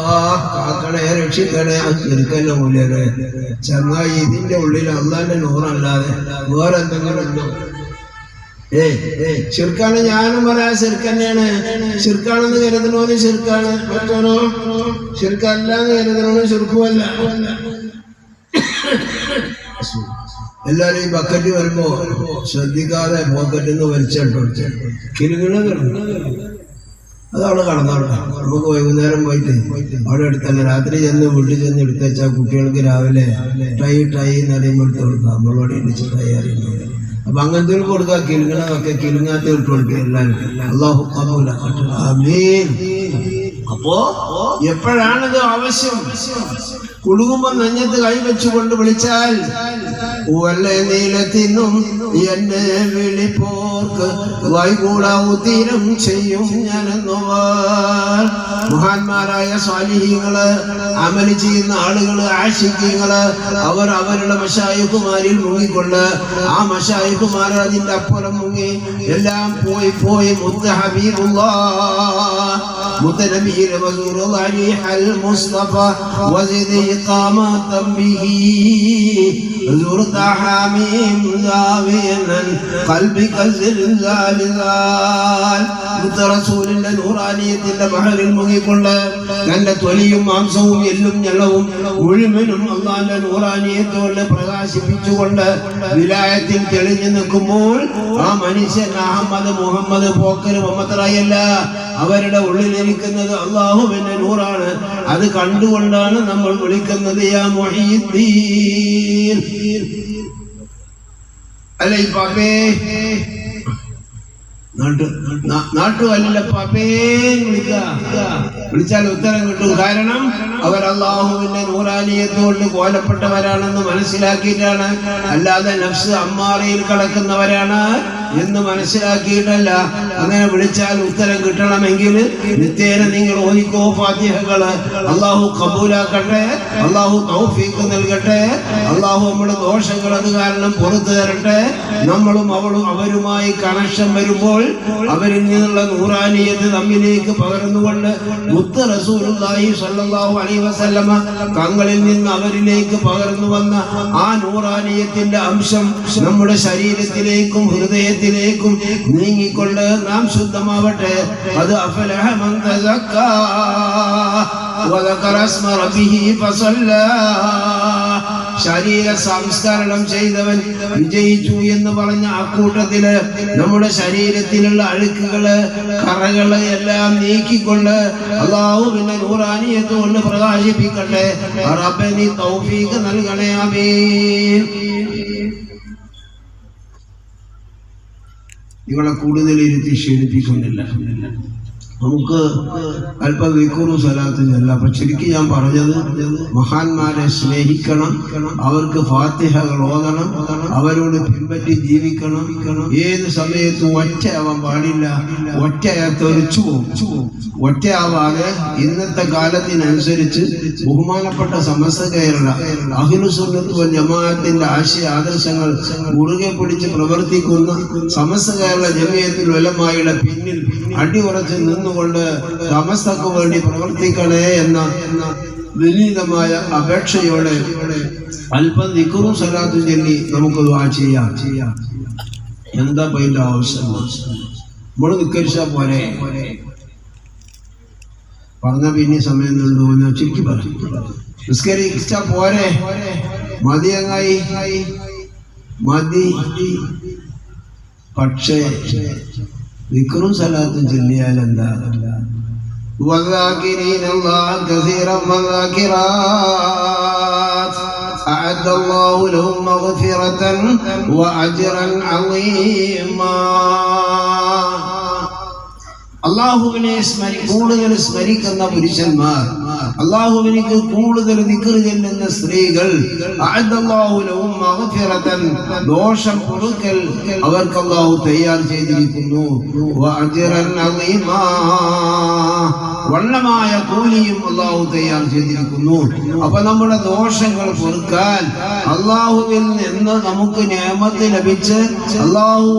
കാക്കണേ, രക്ഷിക്കണേ. ചെറുക്കല്ല മൂല്യരെ ചങ്ങായി, ഇതിന്റെ ഉള്ളിൽ അള്ളാന്റെ നൂറല്ലാതെ വേറെ എന്തെങ്കിലും ഉണ്ടോ? ശിർക്കാണ്. ഞാനും പറയാം ശിർക്ക് തന്നെയാണ്. ശിർക്കാണെന്ന് കരുതണോന്ന് ശിർക്കാണ്, മറ്റോനോ ശിർക്കല്ലാന്ന് കരുതണോന്ന് ശിർക്കുമല്ല. എല്ലാരും ഈ ബക്കറ്റ് വരുമ്പോ ശ്രദ്ധിക്കാതെ പോക്കറ്റിൽ നിന്ന് വലിച്ചോ കിലുകിണ അതവിടെ കടന്നോട്ടെ. നമുക്ക് വൈകുന്നേരം പോയിട്ട് അവിടെ എടുത്തന്നെ രാത്രി ചെന്ന് വീട്ടിൽ ചെന്ന് എടുത്ത് വെച്ചാൽ കുട്ടികൾക്ക് രാവിലെ ടൈ എന്ന് പറയുമ്പോൾ എടുത്ത് കൊടുക്കാം. നമ്മളോട് ഇടിച്ച് ടൈ അറിയുന്നത്. അപ്പൊ അങ്ങനത്തെ കൊടുക്കുക. കിലുങ്ങണതൊക്കെ കിലുങ്ങാത്ത ഇട്ട് കൊടുക്കുക എല്ലാവർക്കും. അല്ലാഹു ഖബൂലാക്കട്ടെ. ആമീൻ. അപ്പോ എപ്പോഴാണിത് ആവശ്യം? കുടുങ്ങുമ്പോ നെഞ്ഞത്ത് കൈവച്ചുകൊണ്ട് വിളിച്ചാൽ വല്ല നീലത്തിനും എന്നെ വിളിപ്പോർക്ക് വൈകൂടാവുതീരം ചെയ്യും ഞാനെന്നുവാൻ. മഹാന്മാരായ സ്വാലിഹീങ്ങള്, അമല് ചെയ്യുന്ന ആളുകള്, ആശിക്കീങ്ങള്, അവർ അവരുടെ മശായിഖുമാരിൽ മുങ്ങിക്കൊണ്ട് ആ മശായിഖുമാർ അതിന്റെ അപ്പുറം മുങ്ങി എല്ലാം പോയി മുത്ത ഹബീബുല്ലാഹ് മുത്ത നബിയിൽ മുസ്തഫ വസിദി ഇഖാമതൻ ബിഹി زرت حميم زاويا قلبك الزلزال. റസൂലിന്റെ നൂറാനിയത്തിന്റെ മഹലിൽ മുങ്ങിക്കൊണ്ട് തന്റെ തൊലിയും മാംസവും എല്ലും ഞെള്ളവും മുഴുവനും അള്ളാന്റെ നൂറാനിയത്തോട് പ്രകാശിപ്പിച്ചുകൊണ്ട് വിലായത്തിൽ തെളിഞ്ഞു നിൽക്കുമ്പോൾ ആ മനുഷ്യൻ അഹമ്മദ് മുഹമ്മദ് പോക്കര് മുഹമ്മദ് റായല്ല, അവരുടെ ഉള്ളിലിരിക്കുന്നത് അല്ലാഹുവിന്റെ നൂറാണ്. അത് കണ്ടുകൊണ്ടാണ് നമ്മൾ വിളിക്കുന്നത് യാ മുഹീദ്ദീൻ. അല്ല ഈ പാപ്പേ നാട്ടുവല്ല പാപ്പേ വിളിച്ചാൽ ഉത്തരം കിട്ടും. കാരണം അവർ അല്ലാഹുവിന്റെ നൂറാനിയത്ത് കൊണ്ട് കോലപ്പെട്ടവരാണെന്ന് മനസ്സിലാക്കിയിട്ടാണ്. അല്ലാതെ നഫ്സ് അമ്മാറയിൽ കിടക്കുന്നവരാണ് എന്ന് മനസ്സിലാക്കിയിട്ടല്ല. അങ്ങനെ വിളിച്ചാൽ ഉത്തരം കിട്ടണമെങ്കിൽ നിത്യേന നിങ്ങൾ ഓദിക്കോ ഫാത്തിഹകള്. അല്ലാഹു കബൂലാക്കട്ടെ, അല്ലാഹു തൗഫീഖ് നൽകട്ടെ, അല്ലാഹു നമ്മുടെ ദോഷങ്ങൾ അത് കാരണം പുറത്തു തരട്ടെ. നമ്മളും അവരുമായി കണക്ഷൻ വരുമ്പോൾ അവരിൽ നിന്നുള്ള നൂറാനിയത്ത് നമ്മിലേക്ക് പകർന്നുകൊണ്ട് മുത്ത് റസൂലുള്ളാഹി സ്വല്ലല്ലാഹു അലൈഹി വസല്ലമ തങ്ങളിൽ നിന്ന് അവരിലേക്ക് പകർന്നു വന്ന ആ നൂറാനിയത്തിന്റെ അംശം നമ്മുടെ ശരീരത്തിലേക്കും ഹൃദയത്തിലേക്കും നീങ്ങിക്കൊണ്ട് നാം ശുദ്ധമാവട്ടെ. അത് അഫലഹ മൻ തസക്കാ വദകറ ഇസ്മ റബ്ബിഹി ഫസല്ലാ. ശരീര സംസ്കരണം ചെയ്തവൻ വിജയിച്ചു എന്ന് പറഞ്ഞ അക്കൂട്ടത്തില് നമ്മുടെ ശരീരത്തിലുള്ള അഴുക്കുകള് കറകള് എല്ലാം നീക്കിക്കൊണ്ട് അല്ലാഹുവിന്റെ നൂറാനിയത്ത് കൊണ്ട് പ്രകാശിപ്പിക്കട്ടെ. റബ്ബേ നീ തൗഫീഖ് നൽകണേ. ആമീൻ. നിങ്ങളെ കൂടുതൽ ഇരുത്തി ക്ഷീണിപ്പിക്കുന്നില്ല. നമുക്ക് അല്പ വിക്റും സലാത്തും അല്ല. അപ്പൊ ശരിക്കും ഞാൻ പറഞ്ഞത് മഹാന്മാരെ സ്നേഹിക്കണം, അവർക്ക് ഫാത്തിഹകൾ ഓതണം, അവരോട് പിൻപറ്റി ജീവിക്കണം. ഏത് സമയത്തും ഒറ്റയാവാൻ പാടില്ല. ഒറ്റയാ തെറിച്ചു പോകും. ഒറ്റയാവാതെ ഇന്നത്തെ കാലത്തിനനുസരിച്ച് ബഹുമാനപ്പെട്ട സമസ്ത കേരള അഹ്ലുസുന്നത്ത് വൽ ജമാഅത്തിന്റെ ആശയ ആദർശങ്ങൾ മുറുകെ പിടിച്ച് പ്രവർത്തിക്കുന്ന സമസ്ത കേരള ജമിയത്തുൽ ഉലമായുടെ പിന്നിൽ അടിയുറച്ച് നിന്നുകൊണ്ട് സമസ്തക്ക് വേണ്ടി പ്രവർത്തിക്കണേ എന്ന വിനീതമായ അപേക്ഷയോടെ അല്പം ദിക്റും സലാത്തും ചൊല്ലി നമുക്ക് ദുആ ചെയ്യാം. എന്താ അതിന്റെ ആവശ്യം? നമ്മൾ നിക്കരിച്ചാ പോരെ. പറഞ്ഞ പിന്നെ സമയം ഉണ്ടോ ഞാൻ ചുരുക്കി പറയും. നിസ്കരിച്ചാ പോരെ, മതിയങ്ങായി മതി. പക്ഷേ ദിക്റും സലാത്തും ചൊല്ലിയാൽ എന്താ? والذاكرين الله كثيرا والذاكرات أعد الله لهم مغفرة وأجرا عظيما. അള്ളാഹുവിനെ കൂടുതൽ സ്മരിക്കുന്ന പുരുഷന്മാർ, അള്ളാഹുവിനിക്ക് കൂടുതൽ ദിക്ർ ചെല്ലുന്ന സ്ത്രീകൾ, ദോഷം പൊറുക്കൽ അവർക്ക് അള്ളാഹു തയ്യാർ ചെയ്തിരിക്കുന്നു. വണ്ണമായ കൂലിയും അള്ളാഹു തയ്യാർ ചെയ്തിരിക്കുന്നു. അപ്പൊ നമ്മുടെ ദോഷങ്ങൾ പൊറുക്കാൻ അള്ളാഹുവിൽ നിന്ന് നമുക്ക് നിഅമത്ത് ലഭിച്ച് അള്ളാഹു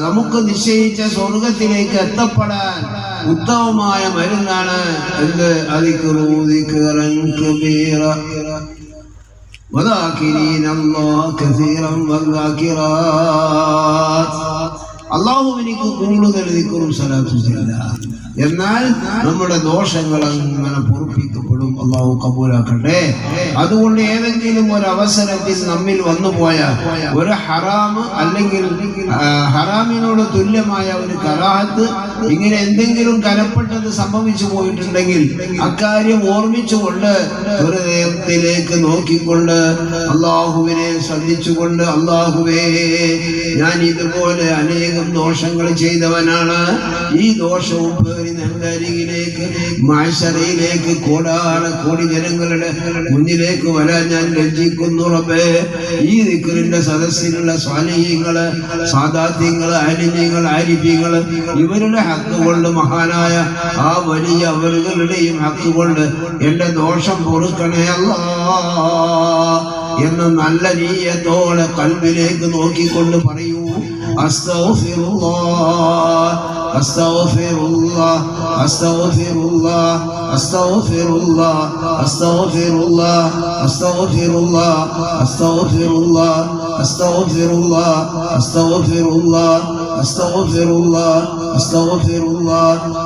നമുക്ക് നിശ്ചയിച്ച സ്വർഗത്തിലേക്ക് എത്തപ്പെടാൻ ഉത്തമമായ മരുന്നാണ് എന്ത്? അള്ളാഹുവിനിക്ക് കൂടുതൽ ദിക്റും സലാത്തും ചെല്ലാം. എന്നാൽ നമ്മുടെ ദോഷങ്ങൾ അങ്ങനെ പൊറുപ്പിക്കപ്പെടും. അള്ളാഹു കബൂലാക്കട്ടെ. അതുകൊണ്ട് ഏതെങ്കിലും ഒരു അവസരത്തിൽ നമ്മിൽ വന്നുപോയ ഒരു ഹറാമ് അല്ലെങ്കിൽ ഹറാമിനോട് തുല്യമായ ഒരു കറാഹത്ത്, ഇങ്ങനെ എന്തെങ്കിലും കലപ്പെട്ടത് സംഭവിച്ചു പോയിട്ടുണ്ടെങ്കിൽ അക്കാര്യം ഓർമ്മിച്ചുകൊണ്ട് ഹൃദയത്തിലേക്ക് നോക്കിക്കൊണ്ട് അള്ളാഹുവിനെ ശ്രദ്ധിച്ചുകൊണ്ട്, അള്ളാഹുവേ ഞാൻ ഇതുപോലെ അനേകം ദോഷങ്ങൾ ചെയ്തവനാണ്, ഈ ദോഷവും എന്റെ അരികിലേക്ക് മഹ്ശറിലേക്ക് കോടാനക്കോടി ജനങ്ങളുടെ മുന്നിലേക്ക് വരാൻ ഞാൻ ലജ്ജിക്കുന്നു റബ്ബേ. ഈ ദിക്റിന്റെ സദസ്സിലുള്ള സ്വാലിഹീങ്ങള്, സാദാത്യങ്ങള്, ആലിമീങ്ങൾ, ആരിഫീങ്ങള്, ഇവരുടെ ഹക്ക് കൊണ്ട്, മഹാനായ ആ വലിയ അവരുടെയും ഹക്ക് കൊണ്ട് എന്റെ ദോഷം പൊറുക്കണേ അല്ലാഹ് എന്ന് നല്ല നീയത്തോടെ കൽബിലേക്ക് നോക്കിക്കൊണ്ട് പറയൂ. അസ്തഗ്ഫിറുല്ലാഹ്, അസ്തഗ്ഫിറുല്ലാഹ്, അസ്തഗ്ഫിറുല്ലാഹ്, അസ്തഗ്ഫിറുല്ലാഹ്, അസ്തഗ്ഫിറുല്ലാഹ്, അസ്തഗ്ഫിറുല്ലാഹ്, അസ്തഗ്ഫിറുല്ലാഹ്, അസ്തഗ്ഫിറുല്ലാഹ്, അസ്തഗ്ഫിറുല്ലാഹ്, അസ്തഗ്ഫിറുല്ലാഹ്, അസ്തഗ്ഫിറുല്ലാഹ്,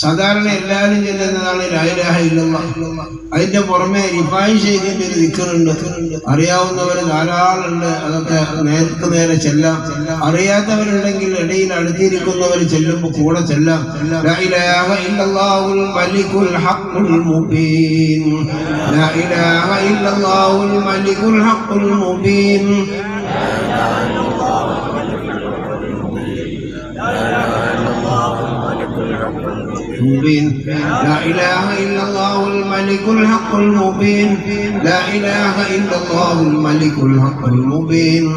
സാധാരണ എല്ലാവരും ചെല്ലുന്നതാണ് ലാ ഇലാഹ ഇല്ലല്ലാഹ്. അതിന്റെ പുറമെ റിഫായി ഷെയ്ഖിന്റെ ഒരു ദിക്റുണ്ട്, അറിയാവുന്നവര് ധാരാളമുണ്ട്, അതൊക്കെ നേർക്ക് നേരെ ചെല്ലാം. അറിയാത്തവരുണ്ടെങ്കിൽ ഇടയിൽ അടുത്തിരിക്കുന്നവർ ചെല്ലുമ്പോൾ കൂടെ ചെല്ലാം. ലാ ഇലാഹ ഇല്ലല്ലാഹുൽ മലിക്കുൽ ഹഖുൽ മുബീൻ, ലാ ഇലാഹ ഇല്ലല്ലാഹുൽ മലിക്കുൽ ഹഖുൽ മുബീൻ, مبين لا إله إلا الله الملك الحق المبين، لا إله إلا الله الملك الحق المبين،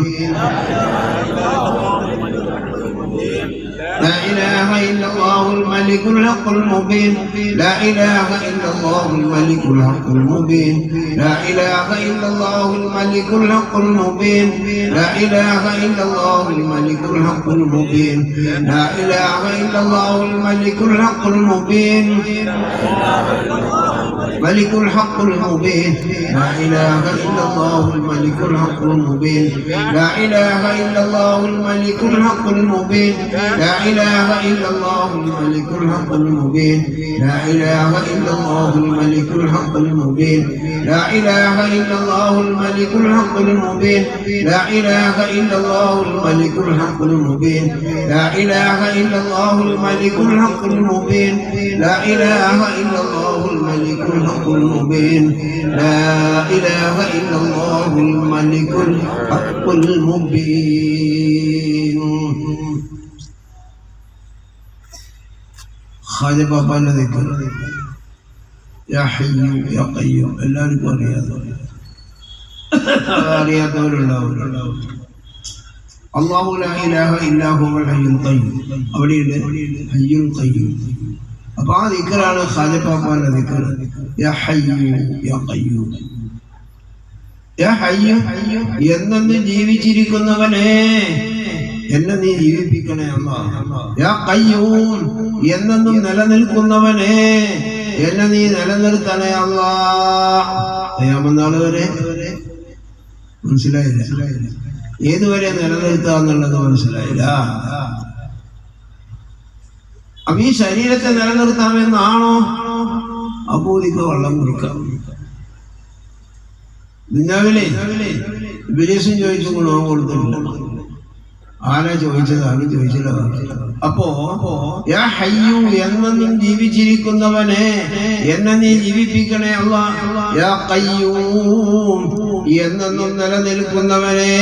لا إله إلا الله الملك الحق المبين، لا إله إلا الله الملك الحق المبين، لا إله إلا الله الملك الحق المبين، لا إله إلا الله الملك الحق المبين، لا إله إلا الله الملك الحق المبين، ملك الحق المبين، لا إله إلا الله الملك الحق المبين، لا إله إلا الله الملك الحق المبين، لا إله إلا الله الملك الحق المبين، لا إله إلا الله الملك الحق المبين، لا إله إلا الله الملك الحق المبين، لا إله إلا الله الملك الحق المبين، لا إله إلا الله الملك الحق المبين، لا إله إلا الله الملك الحق المبين، لا إله إلا الله الملك الحق المبين. ഖാജ ബാബാന്റെ ദിക്ർ യാ ഹയ്യു യാ ഖയ്യൂം എല്ലാവർക്കും അറിയാത്തവരുണ്ടാവും. അല്ലാഹു ലാ ഇലാഹ ഇല്ലാ ഹുവൽ ഹയ്യുൽ ഖയ്യൂം, അവിടെയുണ്ട് ഹയ്യുൽ ഖയ്യൂം. അപ്പൊ ആ ദിക്റാണ് ഖാജ ബാബാന്റെ ദിക്ർ യാ ഹയ്യു യാ ഖയ്യൂം. യാ ഹയ്യു എന്നെന്നും ജീവിച്ചിരിക്കുന്നവനെ എന്നെ നീ ജീവിപ്പിക്കണേ അല്ലാഹ്. യാ ഖയ്യൂം എന്നെന്നും നിലനിൽക്കുന്നവനെ എന്നെ നീ നിലനിർത്തണേ അല്ലാഹ്. ഖിയാമത്ത് വരെ മനസ്സിലായില്ല, ഏതുവരെ നിലനിർത്താന്നുള്ളത് മനസ്സിലായില്ല. അപ്പൊ ഈ ശരീരത്തെ നിലനിർത്താമെന്നാണോ? അബൂദിക്ക് വെള്ളം കുടിക്കാം. ദുനിയാവിലെ ഇബ്ലീസും ചോദിച്ചു ഗുണവും കൊടുത്തിട്ടില്ല, ആരാ ചോദിച്ചതാണ്? ചോദിച്ചില്ല. അപ്പോ യാ ഹയ്യു എന്നെന്നും ജീവിച്ചിരിക്കുന്നവനെ എന്നെ നീ ജീവിപ്പിക്കണേ അല്ലാഹ്. യാ ഖയ്യൂം എന്നെന്നും നിലനിൽക്കുന്നവനെ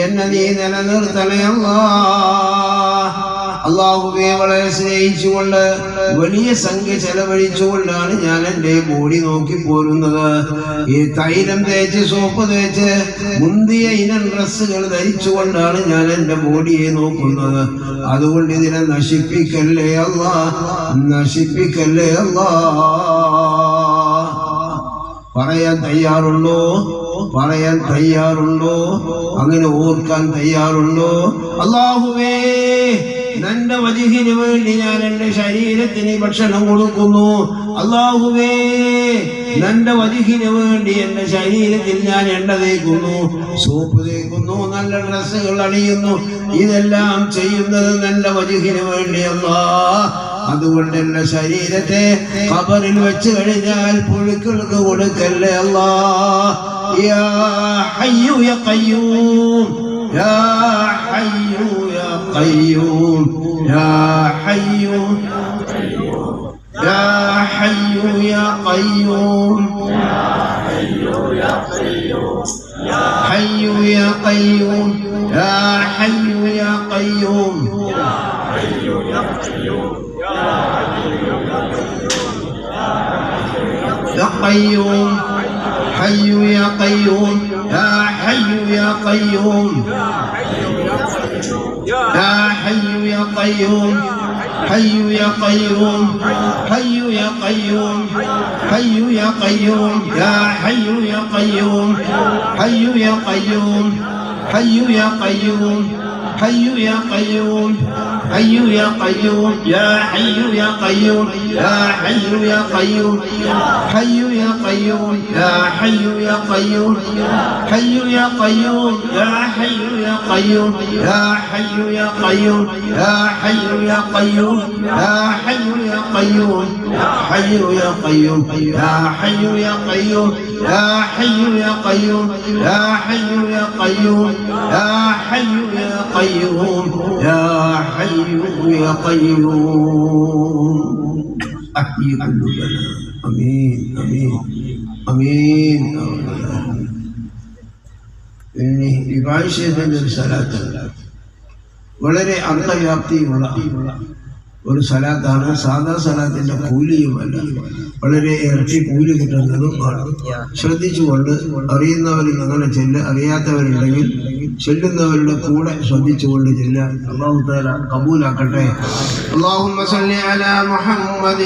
എന്നെ നീ നിലനിർത്തണേ അല്ലാഹ്. അള്ളാഹുവെ വളരെ സ്നേഹിച്ചുകൊണ്ട് വലിയ സംഖ്യ ചെലവഴിച്ചുകൊണ്ടാണ് ഞാൻ എൻ്റെ ബോഡി നോക്കി പോരുന്നത്. ഈ തൈലം തേച്ച് സോപ്പ് തേച്ച് മുന്തിയ ഇനം ഡ്രസ്സുകൾ ധരിച്ചുകൊണ്ടാണ് ഞാൻ എൻ്റെ ബോഡിയെ നോക്കുന്നത്. അതുകൊണ്ട് ഇതിനെ നശിപ്പിക്കല്ലേ അല്ലാഹ്, നശിപ്പിക്കല്ലേ അല്ലാഹ്. പറയാൻ തയ്യാറുണ്ടോ? പറയാൻ തയ്യാറുണ്ടോ? അങ്ങനെ ഓർക്കാൻ തയ്യാറുണ്ടോ? അല്ലാഹുവേ നിന്റെ വജ്ഹിന് വേണ്ടി ഞാൻ എൻ്റെ ശരീരത്തിന് ഭക്ഷണം കൊടുക്കുന്നു. അല്ലാഹുവേ നിന്റെ വജ്ഹിന് വേണ്ടി എൻ്റെ ശരീരത്തിൽ ഞാൻ എണ്ണ തേക്കുന്നു, സോപ്പ് തേക്കുന്നു, നല്ല ഡ്രസ്സുകൾ അണിയുന്നു. ഇതെല്ലാം ചെയ്യുന്നത് നിന്റെ വജ്ഹിന് വേണ്ടി അല്ലാഹ്. അതുകൊണ്ട് എൻ്റെ ശരീരത്തെ ഖബറിൽ വെച്ച് കഴിഞ്ഞാൽ പുഴുക്കൾക്ക് കൊടുക്കല്ലേ അല്ലാഹ്. യാ ഹയ്യു യാ ഖയ്യൂം, യാ ഹയ്യു യാ ഖയ്യൂം, യാ ഹയ്യു യാ ഹയ്യു യാ ഖയ്യൂം, ഹയ്യു യാ ഖയ്യൂം, യാ ഹയ്യു യാ ഖയ്യൂം, يا قيوم حي يا قيوم يا حي يا قيوم يا حي يا قيوم حي يا قيوم حي يا قيوم حي يا قيوم يا حي يا قيوم حي يا قيوم حي يا قيوم حي يا قيوم حي يا قيوم يا حي يا قيوم يا حي يا قيوم حي يا قيوم يا حي يا قيوم حي يا قيوم يا حي يا قيوم يا حي يا قيوم يا حي يا قيوم يا حي يا قيوم يا حي يا قيوم يا حي يا قيوم يا حي يا قيوم يا حي يا قيوم يا حي يا قيوم يا حي يا قيوم أحيي قلوبنا آمين آمين آمين إني വിഭാഷയത്തിൻ്റെ ഒരു സലാത്ത് വളരെ അർത്ഥവ്യാപ്തിയുള്ള ഒരു സലാത്താണ്. സാധാ സലാത്തിന്റെ കൂലിയുമല്ല, വളരെ ഇരട്ടി കൂലി കിട്ടുന്നതും ആണ്. ശ്രദ്ധിച്ചുകൊണ്ട് അറിയുന്നവരിൽ അങ്ങനെ ചെല്ലുക, അറിയാത്തവരുണ്ടെങ്കിൽ ചെല്ലുന്നവരുടെ കൂടെ ശ്രദ്ധിച്ചുകൊണ്ട് ചെല്ലുക. അല്ലാഹു തആല കബൂലാക്കട്ടെ. اللهم صل على محمد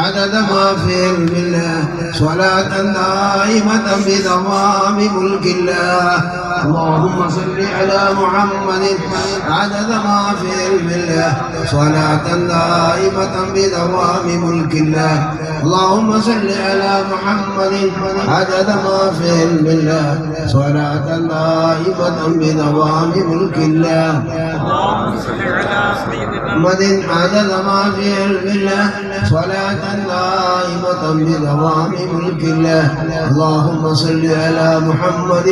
عدد ما في علم الله صلاة دائمة بدوام ملك الله. اللهم صل على محمد عدد ما في علم الله صلاة دائمة بدوام ملك الله. اللهم صل على محمد عدد ما في علم الله صلاة دائمة بدوام ملك الله. اللهم صل على محمد عدد ما في علم الله صلاة دائمة بدوام ملك الله. اللهم صل على محمد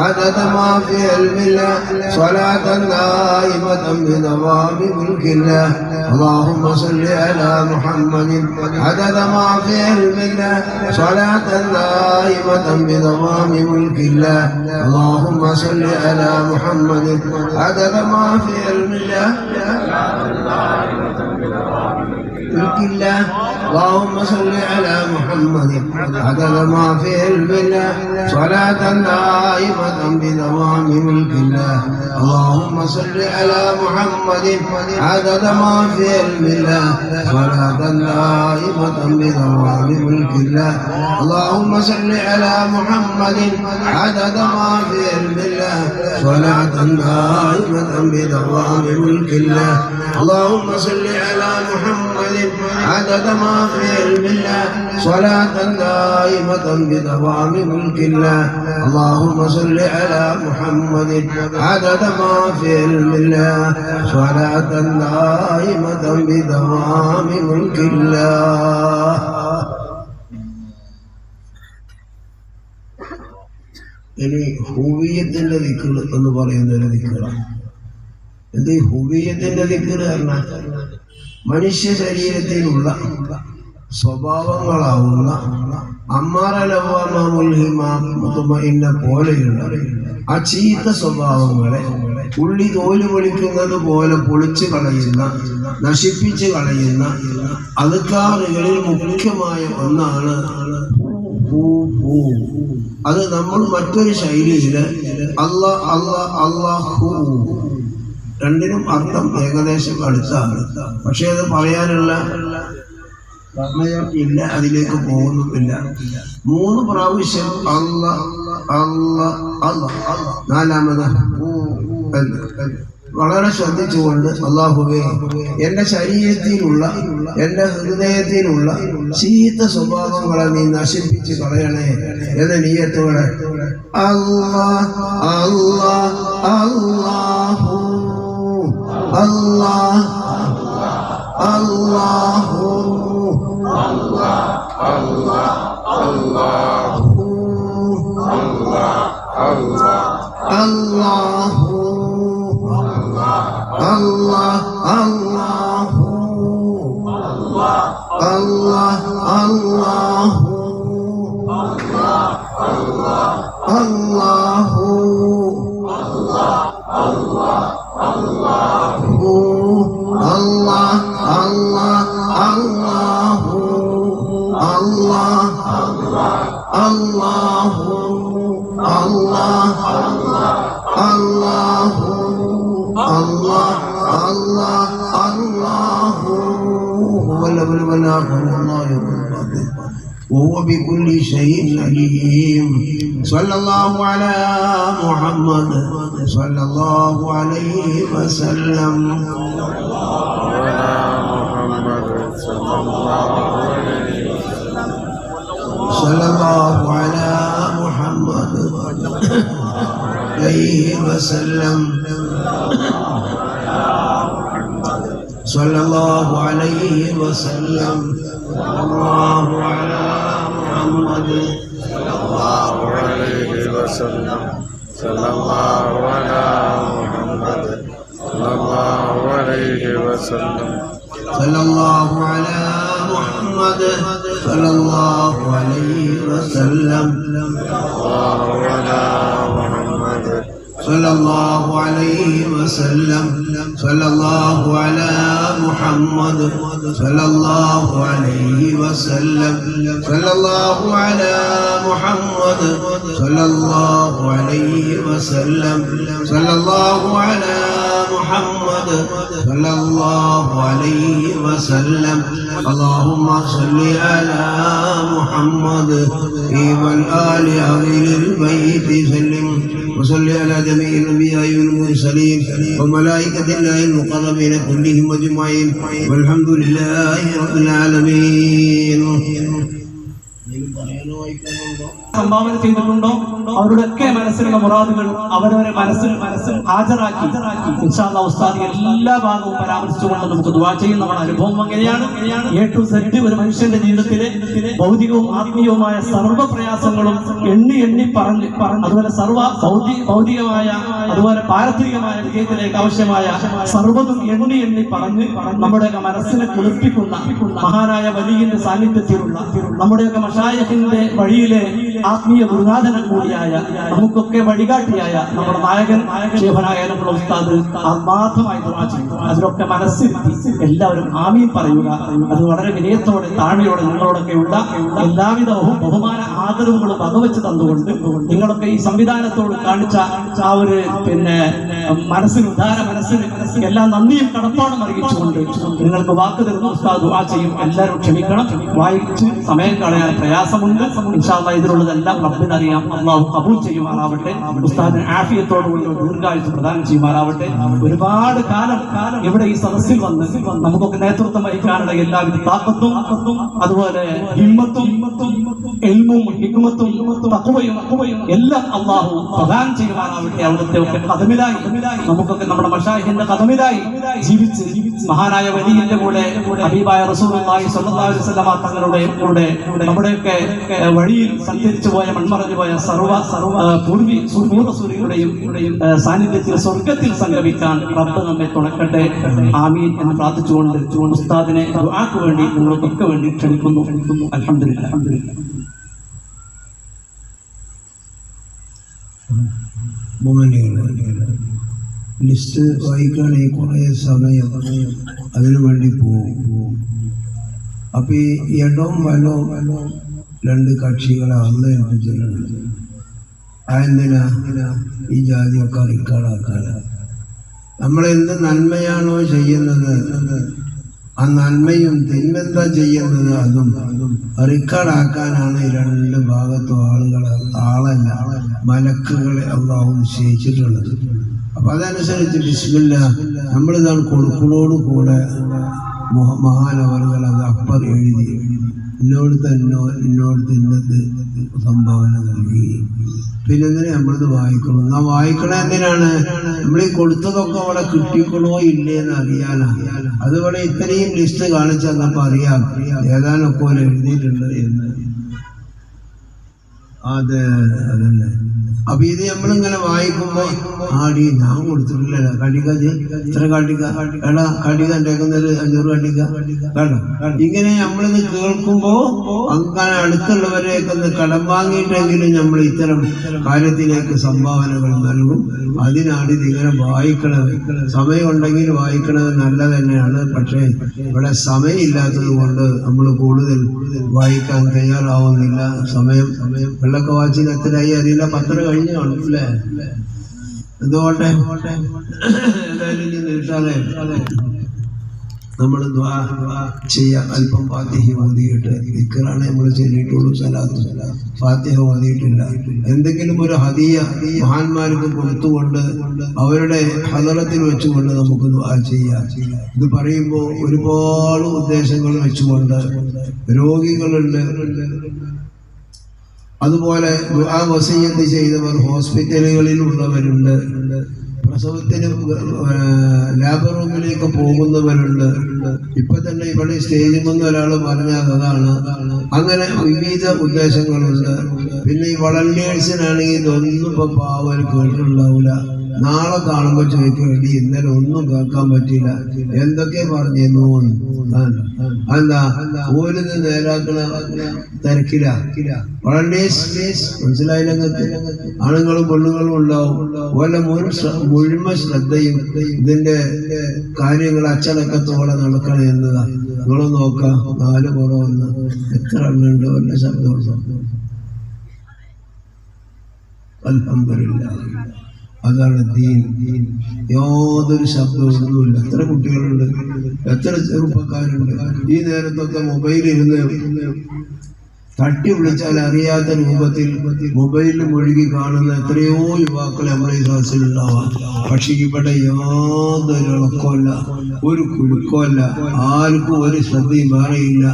عدد ما في علم الله صلاة دائمة بدوام ملك الله. اللهم صل على محمد عدد ما في علم الله صلاة دائمة بدوام ملك الله. اللهم صل على محمد عدد ما في علم الله ملك الله. اللهم صل على محمد عدد ما في علم الله صلاة دائمة بدوام ملك الله. اللهم صل على محمد عدد ما في علم الله صلاة دائمة بدوام ملك الله. اللهم صل على محمد عدد ما في علم الله صلاة دائمة بدوام ملك الله. اللهم صل على محمد عدد ما في علم الله صلاة دائمة بدوام ملك الله. اللهم صل على محمد عدد ما في علم الله صلاة دائمة بدوام ملك الله. ഇനി ഹുവിയത്തിന്റെ ദിക്ർ എന്ന് പറയുന്ന ഒരു ദിക്റാണ്. എന്ത് ഹുവിയത്തിന്റെ ദിക്ർ പറഞ്ഞാൽ മനുഷ്യ ശരീരത്തിലുള്ള സ്വഭാവങ്ങളാവുന്ന അമ്മാറലവാമുൽഹിമാത്തുമഇന്ന പോലെയുള്ള ആ ചീത്ത സ്വഭാവങ്ങളെ ഉള്ളി തോല് പൊളിക്കുന്നത് പോലെ പൊളിച്ചു കളയുന്ന, നശിപ്പിച്ചു കളയുന്ന അദ്കാറുകളിൽ മുഖ്യമായ ഒന്നാണ് അത്. നമ്മൾ മറ്റൊരു ശൈലിയില് അല്ലാ അല്ലാ അല്ലാഹു രണ്ടിനും അർത്ഥം ഏകദേശം അടുത്താണ്. പക്ഷെ അത് പറയാനുള്ള സമയം ഇല്ല, അതിലേക്ക് പോകുന്നുമില്ല. 3 പ്രാവശ്യം അല്ല അല്ല അല്ല, നാലാമത് വളരെ ശ്രദ്ധിച്ചുകൊണ്ട് അല്ലാഹുവേ എന്റെ ശരീരത്തിലുള്ള, എന്റെ ഹൃദയത്തിലുള്ള ചീത്ത സ്വഭാവങ്ങളെ നീ നശിപ്പിച്ച് കളയണേ എന്ന നിയ്യത്തോടെ അല്ലാഹ് അല്ലാഹ് അല്ലാഹു അല്ലാഹ് അല്ലാഹു അല്ലാഹ് അല്ലാഹ് അല്ലാഹു അല്ലാഹു Allah Allahu Allah Allahu Allahu Allah Allah Allahu Allah Allah Allahu Allah Allahu Allah Allahu Allah Allah Allahu wala wala wala Allah ya وهو بكل شيء عليم صلى الله على محمد صلى الله عليه وسلم صلى الله على محمد عليه وسلم صلى الله عليه وسلم الله على محمد صلى الله عليه وسلم صلى الله على محمد صلى الله عليه وسلم صلى الله على محمد صلى الله عليه وسلم صلى الله عليه وسلم صلى الله على محمد صلى الله عليه وسلم صلى الله على محمد صلى الله عليه وسلم صلى الله على محمد صلى الله عليه وسلم اللهم صل على محمد والآل أهل البيت سلم وصل على جميع الأنبياء والمرسلين وملائكة الله المقربين كلهم أجمعين والحمد لله رب العالمين. സംഭാവന ചെയ്തിട്ടുണ്ടോ അവരുടെയൊക്കെ മനസ്സിലുള്ള മുറാദുകൾ അവരവരെ മനസ്സിൽ ഹാജരാക്കി ഇൻഷാ അല്ലാഹ് ഉസ്താദ് എല്ലാ ഭാഗവും പരാമർശിച്ചുകൊണ്ട് നമുക്ക് ദുആ ചെയ്യുന്ന നമ്മുടെ അനുഭവം അങ്ങനെയാണ്. A to Z ഒരു മനുഷ്യന്റെ ജീവിതത്തിലെ ഭൗതികവും ആത്മീയവുമായ സർവ്വ പ്രയാസങ്ങളും എണ്ണി പറഞ്ഞ് അതുപോലെ സർവ്വ ഭൗതികമായ അതുപോലെ പാരത്രികമായ വിജയത്തിലേക്ക് ആവശ്യമായ സർവ്വതും എണ്ണി പറഞ്ഞ് നമ്മുടെയൊക്കെ മനസ്സിനെ കുളിർപ്പിക്കുന്ന മഹാനായ വലിയന്റെ സാന്നിധ്യത്തിലുള്ള നമ്മുടെയൊക്കെ മശായിഖിന്റെ വഴിയിലെ ആത്മീയ ഗുരുനാഥനം കൂടിയായ നമുക്കൊക്കെ വഴികാട്ടിയായ നമ്മുടെ നായകൻ ശേഖനായ നമ്മുടെ ഉസ്താദ് ആത്മാർത്ഥമായി ദുആ ചെയ്തു. അതിലൊക്കെ മനസ്സിരുത്തി എല്ലാവരും ആമീൻ പറയുക. അത് വളരെ വിനയത്തോടെ താഴ്മയോടെ നിങ്ങളോടൊക്കെയുള്ള എല്ലാവിധ ബഹുമാന ആദരവുകളും വകവെച്ച് തന്നുകൊണ്ട് നിങ്ങളൊക്കെ ഈ സംവിധാനത്തോട് കാണിച്ച ആ ഒരു മനസ്സിന് ഉദാര മനസ്സിന് എല്ലാ നന്ദിയും കടപ്പാടും അറിയിച്ചുകൊണ്ട് നിങ്ങൾക്ക് വാക്ക് തരുന്ന ഉസ്താദ് ദുആ ചെയ്യും. എല്ലാവരും ക്ഷമിക്കണം, വായിച്ച് സമയം കളയാൻ പ്രയാസമുണ്ട്. ഇൻഷാ അല്ലാഹ് ഇതിലുള്ളതെല്ലാം റബ്ബിനറിയാം. അള്ളാഹു കബൂൽ ചെയ്യുമാറാവട്ടെ. ഉസ്താദിന് ആഫിയത്തോടുകൂടി ദീർഘായുസ്സ് പ്രദാനം ചെയ്യുമാറാവട്ടെ. ഒരുപാട് കാലം ഇവിടെ ഈ സദസ്സിൽ വന്ന് നമുക്കൊക്കെ നേതൃത്വം വഹിക്കാനുള്ള എല്ലാവിധ താക്കത്തും അതുപോലെ ഹിമ്മത്തും ഇൽമും ഹിക്മത്തും തഖ്വയും എല്ലാം അള്ളാഹു പ്രദാനം ചെയ്യുമാറാവട്ടെ. അവിടുത്തെ ഒക്കെ കദമിലായി നമുക്കൊക്കെ നമ്മുടെ മശായിഖിന്റെ കദമിലായി ജീവിച്ച് മഹാനായ വലിയന്റെ കൂടെ ഹബീബായ റസൂലുള്ളാഹി സ്വല്ലല്ലാഹു അലൈഹി വസല്ലം തങ്ങളുടെ കൂടെ നമ്മുടെയൊക്കെ വഴിയിൽ സഞ്ചരിച്ചു പോയ മൺമറഞ്ഞു പോയ സർവ്വ പൂർവ്വസൂര്യങ്ങളുടെയും സാന്നിധ്യത്തിൽ സ്വർഗത്തിൽ സംഗമിക്കാൻ റബ്ബ് നമ്മെ തുണക്കട്ടെ. ആമീൻ എന്ന് പ്രാർത്ഥിച്ചുകൊണ്ട് ഉസ്താദിനെ ദുആക്ക് വേണ്ടി നിങ്ങൾക്കൊക്കെ വേണ്ടി ക്ഷണിക്കുന്നു. അൽഹംദുലില്ലാഹ്. ലിസ്റ്റ് വായിക്കുകയാണെങ്കിൽ കുറേ സമയം അതിനു വേണ്ടി പോകും. അപ്പൊ ഈ ഇടവും വലവും രണ്ട് കക്ഷികളെ അന്ന് ഏൽപ്പിച്ചിട്ടുണ്ട്. അതെന്തിനാ ഈ ജാതിയൊക്കെ റിക്കാർഡാക്കാൻ? നമ്മളെന്ത് നന്മയാണോ ചെയ്യുന്നത് ആ നന്മയും തിന്മെന്താ ചെയ്യുന്നത് അതും റിക്കാർഡാക്കാനാണ് ഈ രണ്ട് ഭാഗത്തും ആളല്ല മലക്കുകളെ അള്ളാഹു നിശ്ചയിച്ചിട്ടുള്ളത്. അപ്പൊ അതനുസരിച്ച് ബിസ്മില്ലാഹ് നമ്മളിതാണ് കൊടുക്കുന്നതോടുകൂടെ മഹാനവറുകൾ അത് അപ്പർ എഴുതി എന്നോട് ഇന്നത് സംഭാവന നൽകി. പിന്നെ എന്തിനാ നമ്മളത് വായിക്കണം? ആ വായിക്കണ എന്തിനാണ്? നമ്മൾ ഈ കൊടുത്തതൊക്കെ അവിടെ കിട്ടിക്കണോ ഇല്ലേന്ന് അറിയാനാണ്. അതുപോലെ ഇത്രയും ലിസ്റ്റ് കാണിച്ചു തന്നപ്പോ അറിയാം ഏതാനൊക്കെ പോലെ എഴുതിയിട്ടുണ്ട് എന്ന്. അതന്നെ. അപ്പൊ ഇത് നമ്മളിങ്ങനെ വായിക്കുമ്പോ ആടി ഞാൻ കൊടുത്തിട്ടില്ല കടിക്ക ഇത്ര കടിക്ക എടാ കടിക ഉണ്ടാക്കുന്നത് 500 കടിക്ക കേട്ടോ. ഇങ്ങനെ നമ്മളിത് കേൾക്കുമ്പോ അങ്ങനെ അടുത്തുള്ളവരെയൊക്കെ ഒന്ന് കടം വാങ്ങിയിട്ടെങ്കിലും നമ്മൾ ഇത്തരം കാര്യത്തിലേക്ക് സംഭാവനകൾ നൽകും. അതിനാണ് ഇതിങ്ങനെ വായിക്കണത്. സമയമുണ്ടെങ്കിൽ വായിക്കണത് നല്ല തന്നെയാണ്. പക്ഷേ ഇവിടെ സമയമില്ലാത്തത് കൊണ്ട് നമ്മൾ കൂടുതൽ വായിക്കാൻ തയ്യാറാവുന്നില്ല. സമയം വെള്ളൊക്കെ വായിച്ചിന് എത്രയായി അറിയില്ല. 10 കഴിഞ്ഞു അല്ലേ? എന്തുകൊണ്ടേ എന്തായാലും നീട്ടാതെ നമ്മൾ ദുആ ചെയ്യാം. അല്പം ഫാത്തിഹ ഓതിയിട്ട്, ദിക്റാണ് നമ്മൾ ചൊല്ലിയിട്ടുള്ളൂ, സലാത്ത് ഫാത്തിഹ ഓതിയിട്ടില്ല. എന്തെങ്കിലും ഒരു ഹദിയ മഹാന്മാർക്ക് കൊടുത്തുകൊണ്ട് അവരുടെ ഹദറത്തിൽ വെച്ചുകൊണ്ട് നമുക്ക് ദുആ ചെയ്യാം. ഇത് പറയുമ്പോൾ ഒരുപാട് ഉദ്ദേശങ്ങൾ വെച്ചുകൊണ്ട് രോഗികളുണ്ട്, അതുപോലെ ദുആ വസിയ്യത്ത് ചെയ്തവർ ഹോസ്പിറ്റലുകളിൽ ഉള്ളവരുണ്ട്, പ്രസവത്തിന് ലാബ് റൂമിലേക്ക് പോകുന്നവരുണ്ട്. ഇപ്പൊ തന്നെ ഇവിടെ സ്റ്റേജിൽ നിന്ന് ഒരാൾ പറഞ്ഞാൽ അതാണ്. അങ്ങനെ വിവിധ ഉദ്ദേശങ്ങളുണ്ട്. പിന്നെ ഈ വളണ്ടിയേഴ്സിനാണെങ്കിൽ ഇതൊന്നും ഇപ്പൊ പാവൽ കേട്ടിട്ടുണ്ടാവില്ല. നാളെ കാണുമ്പോൾ ചോദിക്കേണ്ടി ഇന്നലെ ഒന്നും കേൾക്കാൻ പറ്റില്ല, എന്തൊക്കെ പറഞ്ഞിരുന്നു. എന്താ ഓരോന്ന് നേരാക്കണ തിരക്കില. വളണ്ടിയേഴ്സ് മനസ്സിലായില്ല. ആണുങ്ങളും പെണ്ണുങ്ങളും ഉണ്ടാവും. ഓരോ മുഴുവൻ ശ്രദ്ധയും ഇതിന്റെ കാര്യങ്ങൾ അച്ചടക്കത്തോടെ നടക്കണം എന്നതാ. നിങ്ങൾ നോക്കാം, 4 കുറവെന്ന് എത്ര എണ്ണുണ്ട്, വല്ല ശബ്ദമുണ്ടോ? അൽഹംദുലില്ലാഹ്. അതാണ് ദീൻ. യാതൊരു ശബ്ദമൊന്നുമില്ല. എത്ര കുട്ടികളുണ്ട്, എത്ര ചെറുപ്പക്കാരുണ്ട്. ഈ നേരത്തൊക്കെ മൊബൈലിരുന്ന് തട്ടി വിളിച്ചാൽ അറിയാത്ത രൂപത്തിൽ മൊബൈലിൽ മുഴുകി കാണുന്ന എത്രയോ യുവാക്കൾ നമ്മുടെ ഈ ക്ലാസ്സിലുണ്ടാവാം. പക്ഷെ ഇവിടെ യാതൊരു ഇളക്കമല്ല, ഒരു കുലുക്കമല്ല, ആർക്കും ഒരു ശ്രദ്ധയും വേറെയില്ല.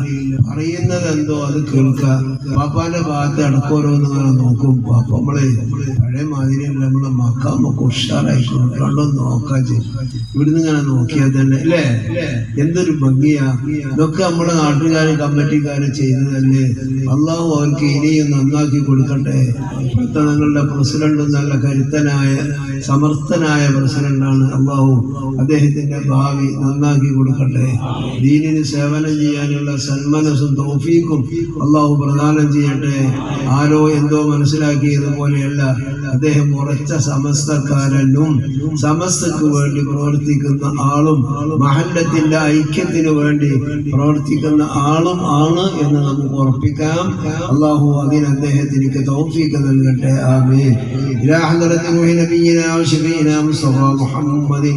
പറയുന്നത് എന്തോ അത് കേൾക്കാം. പാപ്പാന്റെ ഭാഗത്ത് അടക്കോരോന്ന് ഇങ്ങനെ നോക്കും. പാപ്പ നമ്മളെ പഴയ മാതിരിയല്ല, നമ്മളെ മക്കാമൊക്കെ ഉഷാറായിട്ടുണ്ട്, കണ്ടൊന്ന് നോക്കാൻ ചെയ്യും. ഇവിടുന്ന് ഇങ്ങനെ നോക്കിയാൽ തന്നെ അല്ലേ എന്തൊരു ഭംഗിയാ. ഇതൊക്കെ നമ്മുടെ നാട്ടുകാരും കമ്മിറ്റിക്കാരും ചെയ്തതല്ലേ. അള്ളാഹു അവർക്ക് ഇനിയും നന്നാക്കി കൊടുക്കട്ടെ. പട്ടണങ്ങളുടെ പ്രസിഡന്റ് നല്ല കരുത്തനായ സമർത്ഥനായ പ്രസിഡന്റാണ്. അള്ളാഹു അദ്ദേഹത്തിന്റെ ഭാവി നന്നാക്കി കൊടുക്കട്ടെ. ദീനിന് സേവനം ചെയ്യാനുള്ള സന്മനസ്സും തൗഫീഖും അള്ളാഹു പ്രദാനം ചെയ്യട്ടെ. ആരോ എന്തോ മനസ്സിലാക്കിയതുപോലെയല്ല, അദ്ദേഹം ഉറച്ച സമസ്തക്കാരനും സമസ്തക്ക് വേണ്ടി പ്രവർത്തിക്കുന്ന ആളും മഹല്ലത്തിന്റെ ഐക്യത്തിന് വേണ്ടി പ്രവർത്തിക്കുന്ന ആളും ആണ് എന്ന് നമുക്ക് ഉറപ്പിക്കാം. അല്ലാഹു അതിന് അദ്ദേഹത്തിലേക്ക് തൗഫീഖ് നൽകട്ടെ. ആമീൻ. ഇലാ ഹദ്റത്തി നബിയിനാ വശഫീനാ മുസ്തഫ മുഹമ്മദിൻ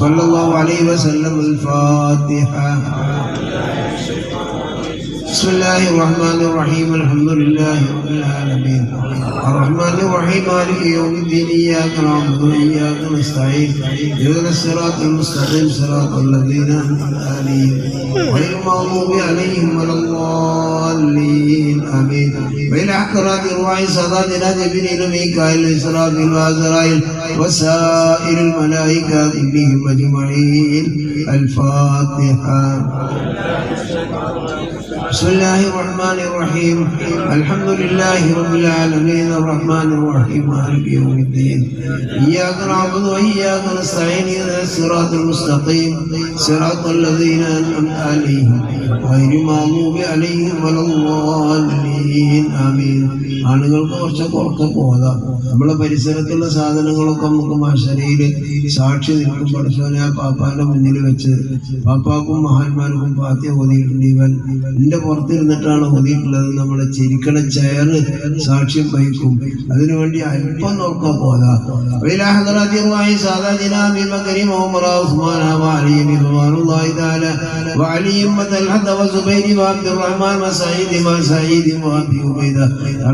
സ്വല്ലല്ലാഹു അലൈഹി വസല്ലം. الفاتحة. بسم الله الرحمن الرحيم. الحمد لله رب العالمين الرحمن الرحيم مالك يوم الدين. إياك نعبد وإياك نستعين اهدنا الصراط المستقيم صراط الذين أنعمت عليهم غير المغضوب عليهم ولا الضالين. آمين. وإلى حضرات أرواح ساداتنا جبريل وميكائيل وإسرافيل وعزرائيل وسائر الملائكة كلهم أجمعين. الفاتحة. بسم الله الرحمن الرحيم. الحمد لله رب العالمين الرحمن الرحيم مالك يوم الدين. إياك نعبد وإياك نستعين اهدنا الصراط المستقيم صراط الذين أنعمت عليهم غير المغضوب عليهم ولا الضالين. آمين. ആണുങ്ങൾക്ക് കുറച്ചൊക്കെ ഉറക്കം പോകാം. നമ്മളെ പരിസരത്തുള്ള സാധനങ്ങളൊക്കെ നമുക്ക് മഹ്ശറിയിൽ സാക്ഷി നിൽക്കും. പഠിച്ചവനെ ആ പാപ്പാന്റെ മുന്നിൽ വെച്ച് പാപ്പാക്കും മഹാന്മാർക്കും ഫാത്തിഹ ഓതിയിട്ടുണ്ട്. ഇവൻ എന്റെ പുറത്തിരുന്നിട്ടാണ് ഓതിയിട്ടുള്ളത്. നമ്മളെ ചിരിക്കണ ചെയറ് സാക്ഷ്യം വഹിക്കും. അതിനുവേണ്ടി അല്പം നോക്കാൻ പോകാം.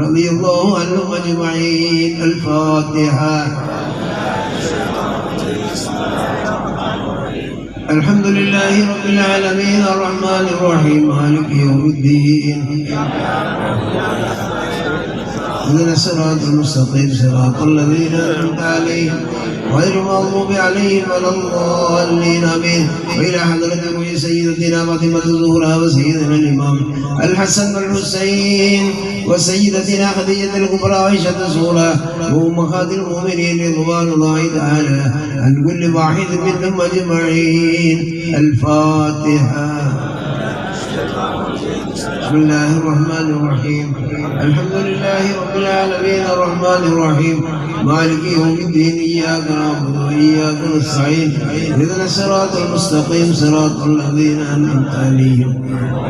رضي الله عنهم أجمعين. الفاتحة. الحمد لله رب العالمين الرحمن الرحيم مالك يوم الدين. اهدنا الصراط المستقيم صراط الذين أنعمت عليهم غير المغضوب عليهم ولا الضالين. آمين. وإلى حضرة سيدتنا فاطمة الزهراء وسيدنا الإمام الحسن والحسين وسيدتنا خديجة الكبرى وعائشة الصغرى وأمهات المؤمنين رضوان الله تعالى عن كل واحد منهم أجمعين. الفاتحة. بسم الله الرحمن الرحيم الحمد لله رب العالمين الرحمن الرحيم مالك يوم الدين إياك نعبد وإياك نستعين اهدنا الصراط المستقيم صراط الذين أنعمت عليهم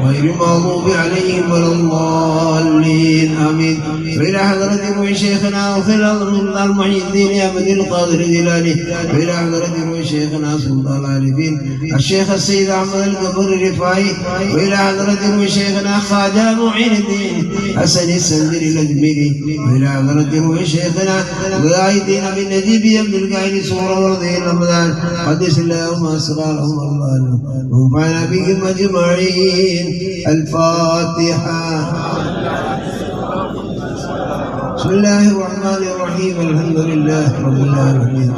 غير المغضوب عليهم ولا الضالين آمين. وإلى حضرة روح شيخنا وفي الأرض محي الدين أبد القادر جلاله. وإلى حضرة روح شيخنا سلطان العارفين الشيخ السيد أحمد القبر الرفاعي. وإلى حضرة روح شيخنا خواجة معين الدين حسن السندري الأجمري. وإلى حضرة روح شيخنا ضياء الدين بن نجيب عبد القائل صورة ورضي رمضان قدس اللهم أسرارهم الله وانفعنا بهم أجمعين. الفاتحة. بسم الله الرحمن الرحيم الحمد لله رب العالمين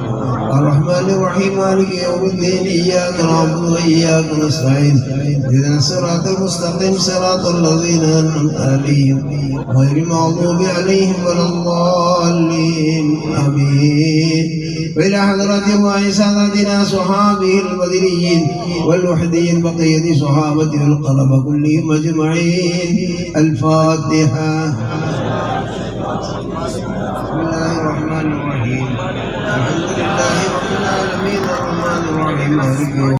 الرحمن الرحيم مالك يوم الدين إياك نعبد وإياك نستعين اهدنا الصراط المستقيم صراط الذين أنعمت عليهم غير المغضوب عليهم ولا الضالين آمين. وإلى حضرة الله سادتنا صحابه البدريين والوحديين بقية صحابته القرب كلهم أجمعين. الفاتحة. بسم الله الرحمن الرحيم الحمد لله رب العالمين الرحمن الرحيم مالك